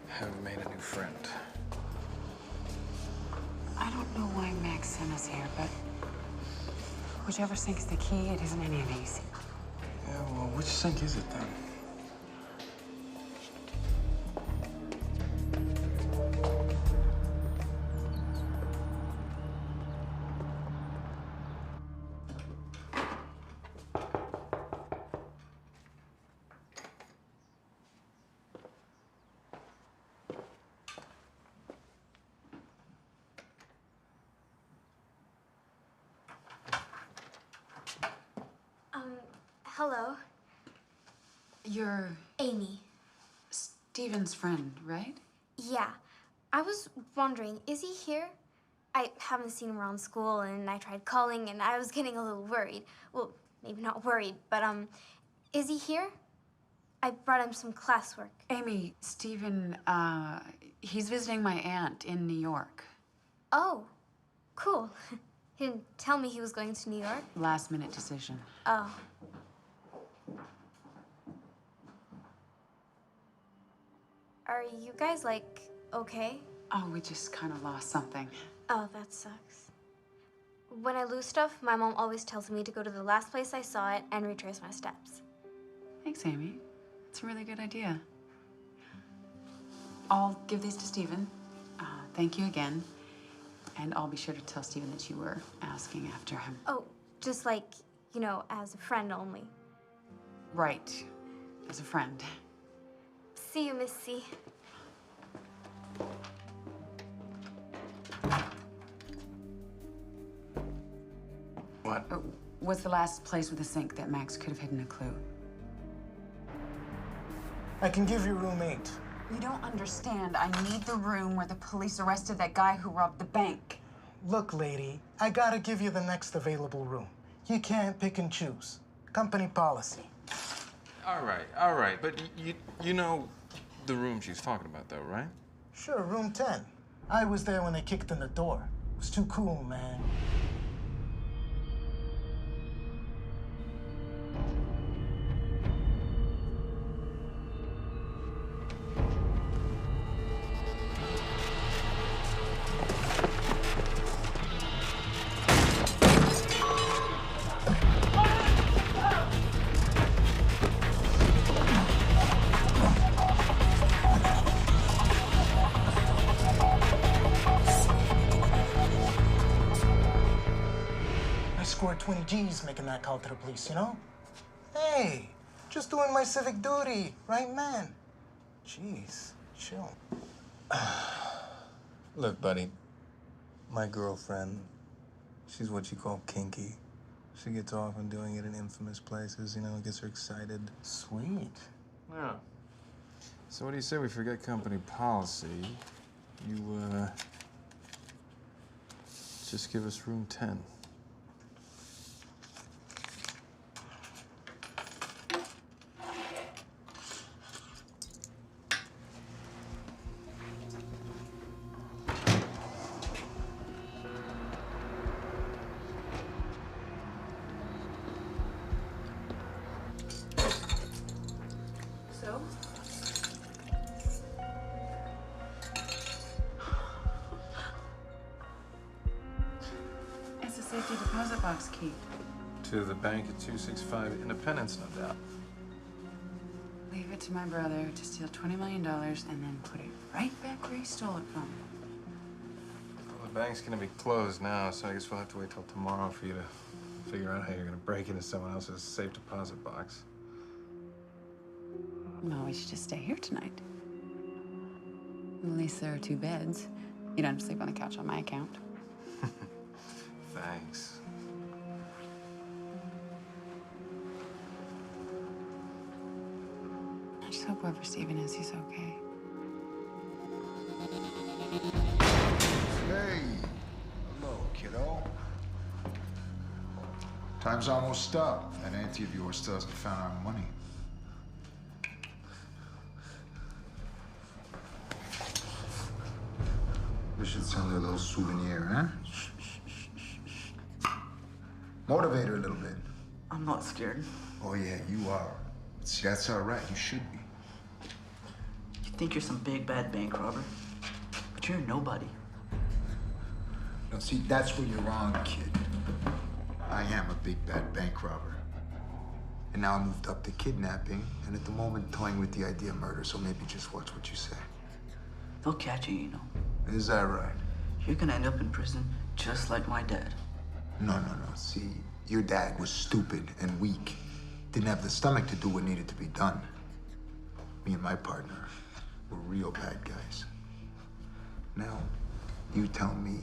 have made a new friend. I don't know why Max sent us here, but whichever sink's the key, it isn't any of these. Yeah, well, which sink is it then? Hello. You're Amy. Steven's friend, right? Yeah. I was wondering, is he here? I haven't seen him around school, and I tried calling, and I was getting a little worried. Well, maybe not worried, but, is he here? I brought him some classwork. Amy, Steven, he's visiting my aunt in New York. Oh, cool. He didn't tell me he was going to New York. Last-minute decision. Oh. Are you guys, like, okay? Oh, we just kind of lost something. Oh, that sucks. When I lose stuff, my mom always tells me to go to the last place I saw it and retrace my steps. Thanks, Amy. It's a really good idea. I'll give these to Steven. Thank you again. And I'll be sure to tell Steven that you were asking after him. Oh, just like, you know, as a friend only. Right. As a friend. See you, Miss C. What? Was the last place with a sink that Max could have hidden a clue? I can give you room 8. You don't understand. I need the room where the police arrested that guy who robbed the bank. Look, lady, I gotta give you the next available room. You can't pick and choose. Company policy. All right. But you know the room she's talking about, though, right? Sure, room 10. I was there when they kicked in the door. It was too cool, man. Scored 20 G's making that call to the police, you know? Hey, just doing my civic duty, right, man? Jeez, chill. Look, buddy, my girlfriend, she's what you call kinky. She gets off on doing it in infamous places, you know, it gets her excited. Sweet. Yeah. So what do you say we forget company policy? You, just give us room 10. So? It's a safety deposit box key. To the bank at 265 Independence, no doubt. Leave it to my brother to steal $20 million and then put it right back where he stole it from. Look, bank's gonna be closed now, so I guess we'll have to wait till tomorrow for you to figure out how you're gonna break into someone else's safe deposit box. No, we should just stay here tonight. At least there are 2 beds. You don't have to sleep on the couch on my account. Thanks. I just hope whoever Steven is, he's okay. Hey. Hello, kiddo. Time's almost up. That auntie of yours still hasn't found our money. We should send her a little souvenir, huh? Motivate her a little bit. I'm not scared. Oh, yeah, you are. See, that's all right. You should be. You think you're some big bad bank robber, but you're nobody. No, see, that's where you're wrong, kid. I am a big bad bank robber. And now I moved up to kidnapping, and at the moment toying with the idea of murder, so maybe just watch what you say. They'll catch you, you know. Is that right? You're gonna end up in prison just like my dad. No. See, your dad was stupid and weak. Didn't have the stomach to do what needed to be done. Me and my partner were real bad guys. Now, you tell me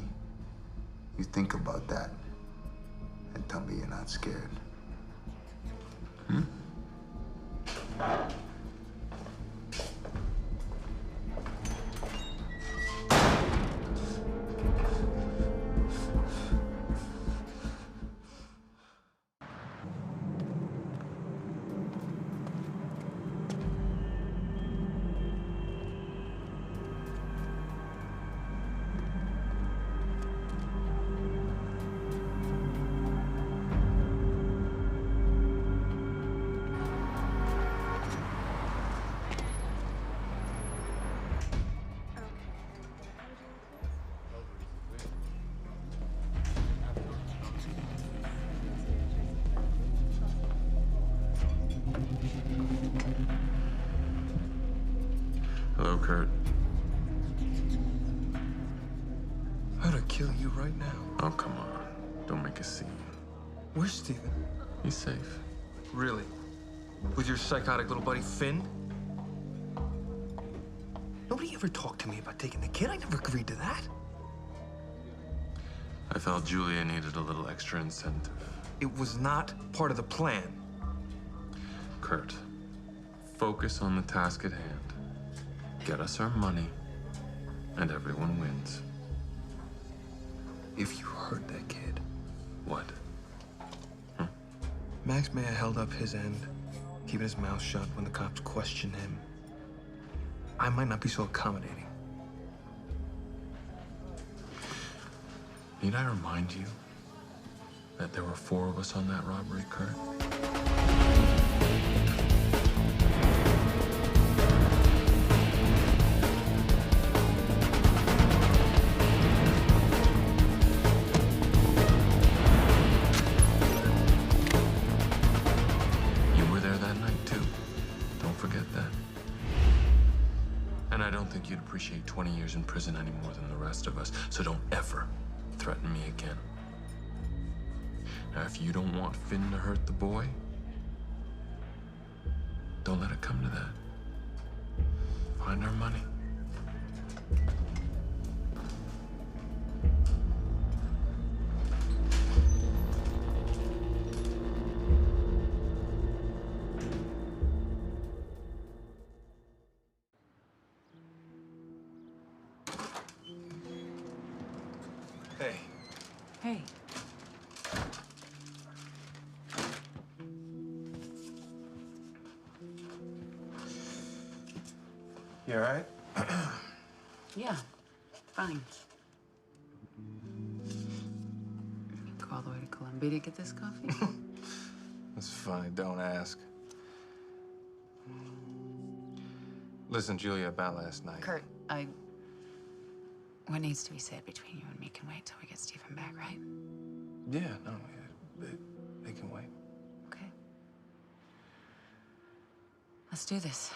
you think about that and tell me you're not scared. Hmm? Hello, Kurt. I'd kill you right now. Oh, come on. Don't make a scene. Where's Steven? He's safe. Really? With your psychotic little buddy, Finn? Nobody ever talked to me about taking the kid. I never agreed to that. I felt Julia needed a little extra incentive. It was not part of the plan. Kurt, focus on the task at hand. Get us our money, and everyone wins. If you hurt that kid. What? Max may have held up his end, keeping his mouth shut when the cops questioned him. I might not be so accommodating. Need I remind you that there were 4 of us on that robbery, Kurt? You were there that night, too. Don't forget that. And I don't think you'd appreciate 20 years in prison any more than the rest of us, so don't ever threaten me again. Now, if you don't want Finn to hurt the boy, don't let it come to that. Find our money. Hey. Hey. You all right? Yeah, fine. Go all the way to Columbia to get this coffee? That's funny. Don't ask. Listen, Julia, about last night. Kurt, what needs to be said between you and me can wait till we get Steven back, right? Yeah, no, they can wait. Okay. Let's do this.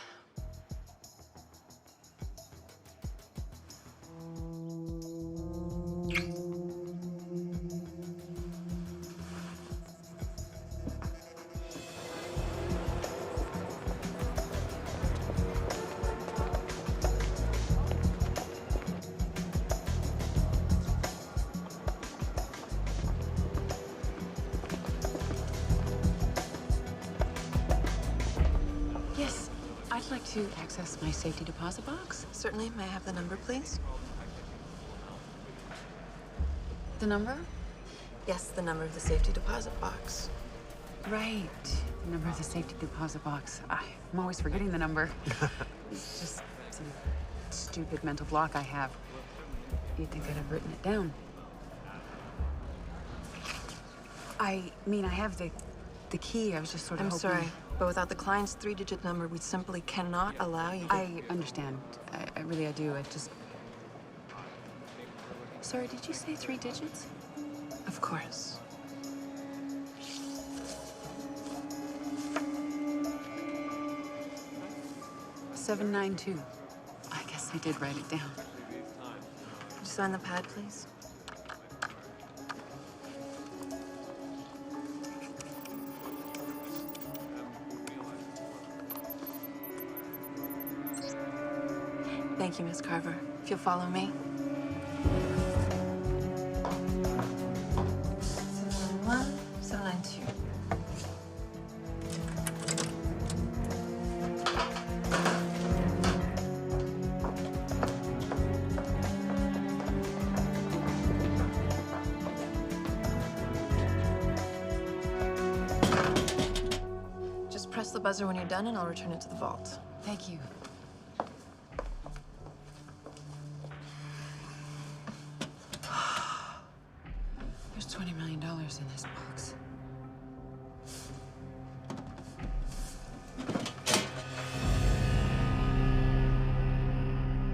I'd like to access my safety deposit box. Certainly. May I have the number, please? The number? Yes, the number of the safety deposit box. Right. The number of the safety deposit box. I'm always forgetting the number. It's just some stupid mental block I have. You'd think I'd have written it down. I mean, I have the key. I was just sort of I'm hoping... sorry, but without the client's three-digit number, we simply cannot allow you to... I understand. I really do. I just... Sorry, did you say 3 digits? Of course. $792. I guess I did write it down. Could you sign the pad, please? Thank you, Miss Carver. If you'll follow me. 791, 792. Just press the buzzer when you're done, and I'll return it to the vault. Thank you. There's $20 million in this box.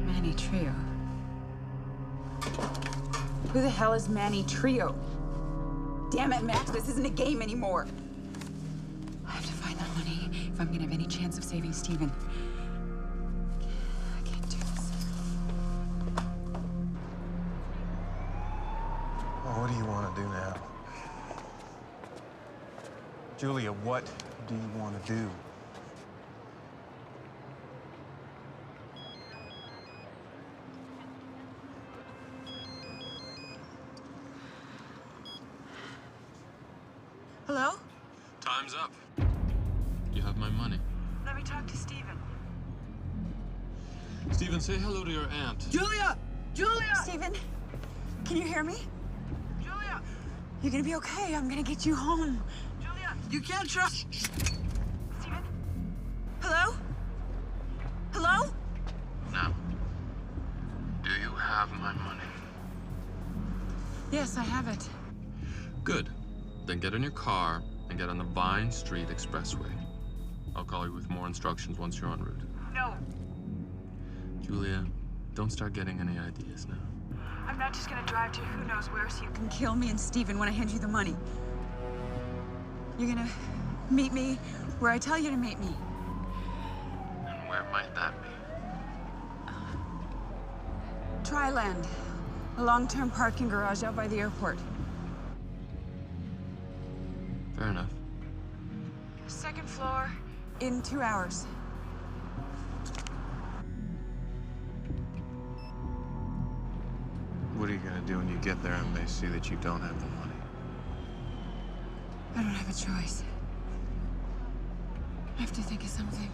Manny Trio. Who the hell is Manny Trio? Damn it, Max, this isn't a game anymore. I have to find that money if I'm gonna have any chance of saving Steven. I can't do this. Well, what do you want to do now? Julia, what do you want to do? Hello? Time's up. You have my money. Let me talk to Steven. Steven, say hello to your aunt. Julia! Julia! Steven, can you hear me? Julia! You're gonna be okay. I'm gonna get you home. Julia! You can't trust... Steven? Hello? Hello? Now, do you have my money? Yes, I have it. Good. Then get in your car and get on the Vine Street Expressway. I'll call you with more instructions once you're en route. No, Julia, don't start getting any ideas now. I'm not just gonna drive to who knows where so you can kill me and Steven when I hand you the money. You're gonna meet me where I tell you to meet me. And where might that be? Triland, a long-term parking garage out by the airport. Fair enough. 2nd floor, in 2 hours. What are you gonna do when you get there and they see that you don't have the money? I don't have a choice. I have to think of something.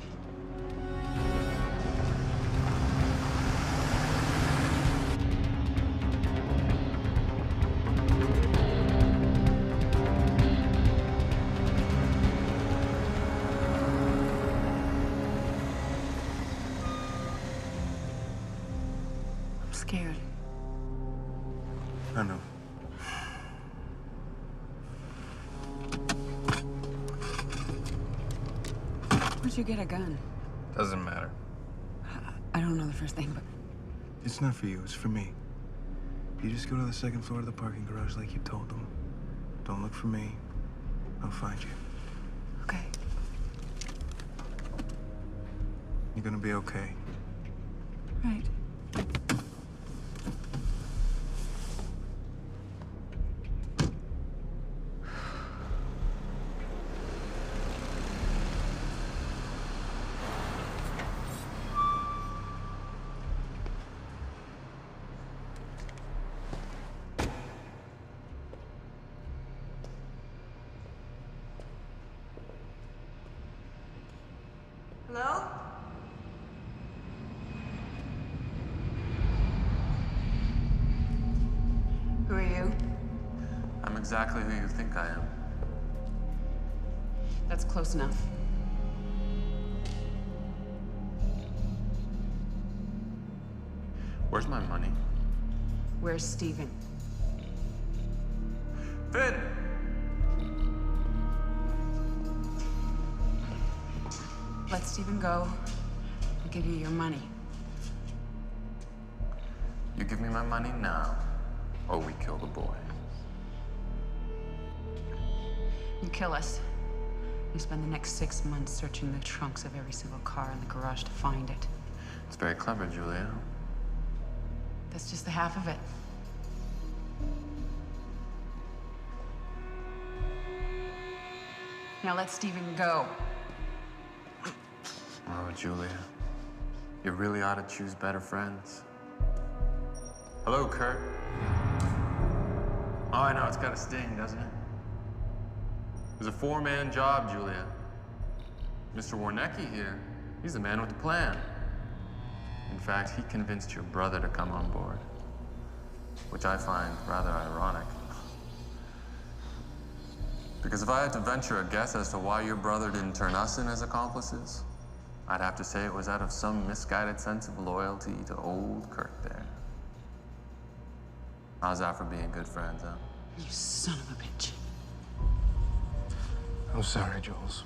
I'm scared. I know. Where'd you get a gun? Doesn't matter. I don't know the first thing, but It's not for you, it's for me. You just go to the 2nd floor of the parking garage like you told them. Don't look for me. I'll find you. okay. You're gonna be okay. Right. Hello? exactly who you think I am. That's close enough. Where's my money? Where's Steven? Finn! Let Steven go. I'll give you your money. You give me my money now, or we kill the boy. You kill us. You spend the next 6 months searching the trunks of every single car in the garage to find it. It's very clever, Julia. That's just the half of it. Now let Steven go. Oh, Julia. You really ought to choose better friends. Hello, Kurt. Oh, I know, it's got a sting, doesn't it? It's a four-man job, Julia. Mr. Warnecki here, he's the man with the plan. In fact, he convinced your brother to come on board, which I find rather ironic. Because if I had to venture a guess as to why your brother didn't turn us in as accomplices, I'd have to say it was out of some misguided sense of loyalty to old Kurt there. How's that for being good friends, huh? You son of a bitch. I'm sorry, Jules.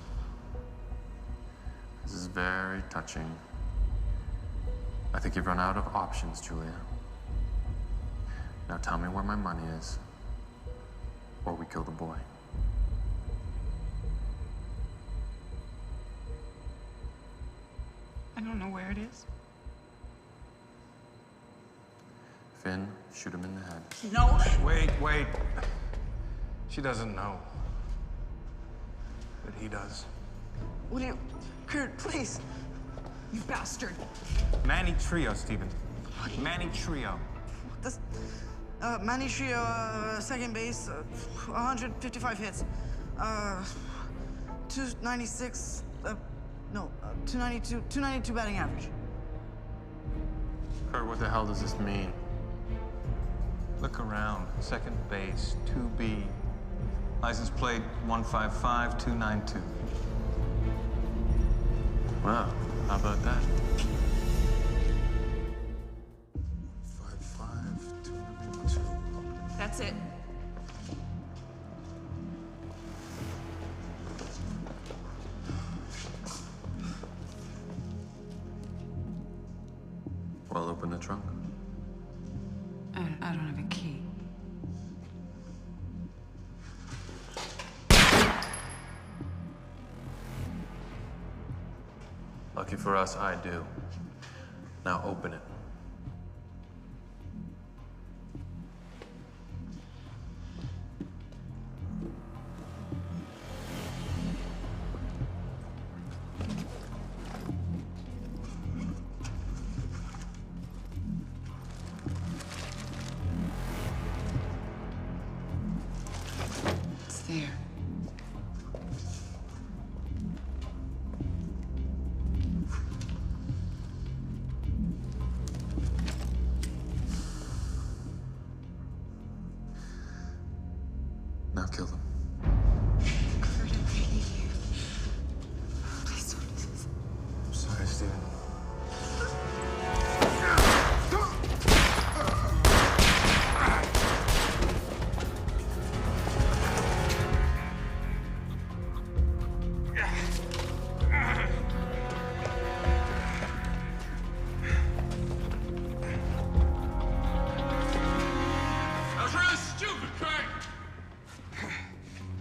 This is very touching. I think you've run out of options, Julia. Now tell me where my money is, or we kill the boy. I don't know where it is. Finn, shoot him in the head. No! Wait. She doesn't know. But he does. Will you... Kurt, please. You bastard. Manny Trio, Steven. Manny Trio. This, Manny Trio, second base, 155 hits. 296, 292 batting average. Kurt, what the hell does this mean? Look around. Second base, 2B. License plate 155292. Well, how about that? 55292. That's it. Well, open the trunk. I don't have a key. Lucky for us, I do. Now open it. It's there. Now kill them. Kurt, I'm begging you. Please don't do this. I'm sorry, Steven. That was really stupid, Kurt.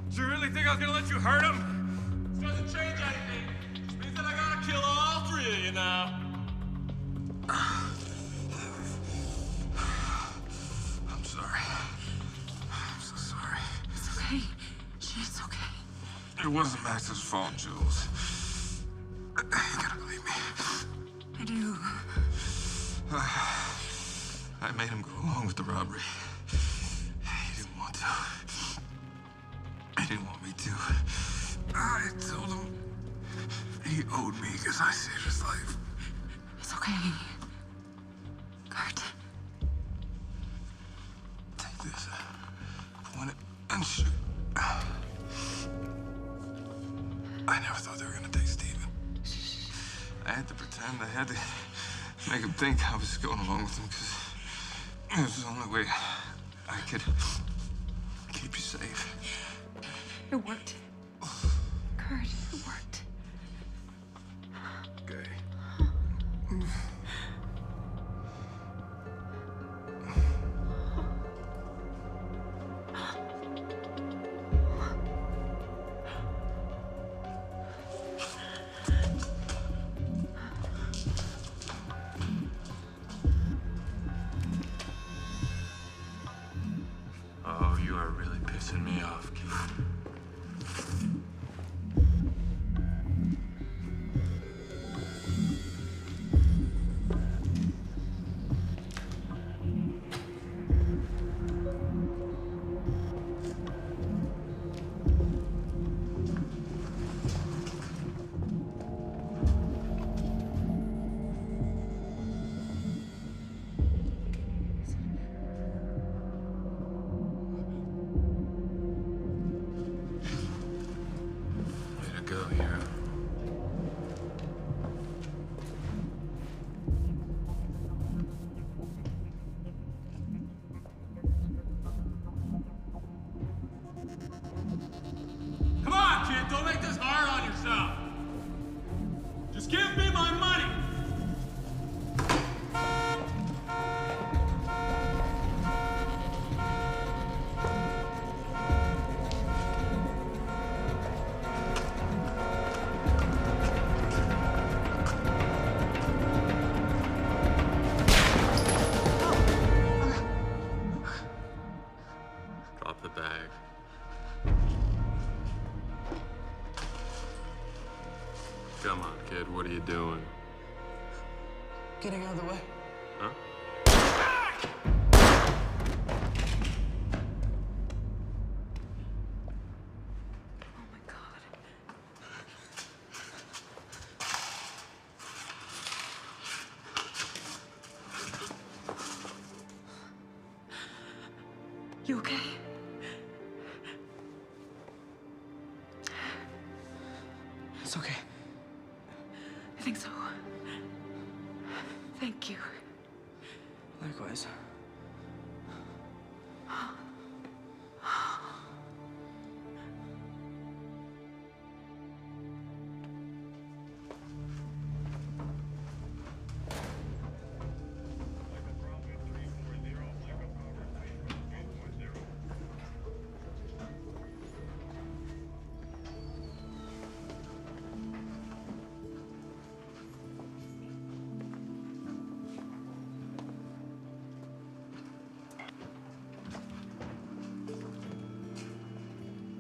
Did you really think I was gonna let you hurt him? This doesn't change anything. Just means that I gotta kill all three of you now. I'm sorry. I'm so sorry. It's okay. It's okay. It wasn't Max's fault, Jules. You gotta believe me. I do. I made him go along with the robbery. He didn't want to. He didn't want me to. I told him he owed me because I saved his life. It's okay. Kurt. Take this. Point it and shoot. I never thought they were gonna take Steven. I had to pretend. I had to make him think I was going along with him because it was the only way I could keep you safe. It worked. Kurt, it worked. Okay. Oh, you are really pissing me off, Keith. Way to go, hero. Come on, kid, don't make this hard on yourself. Just give me my money. Drop the bag. Come on, kid, what are you doing? Getting out of the way. Huh? You okay? It's okay. I think so. Thank you. Likewise.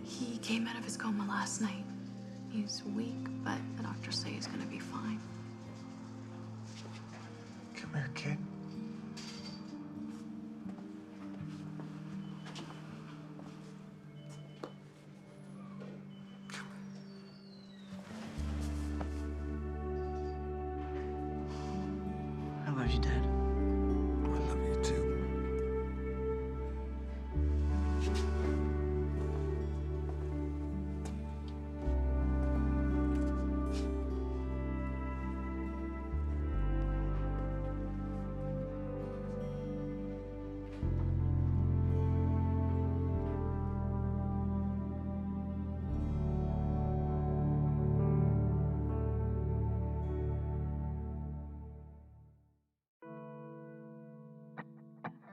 He came out of his coma last night. He's weak, but the doctors say he's gonna be fine. Come here, kid. I love you, Dad.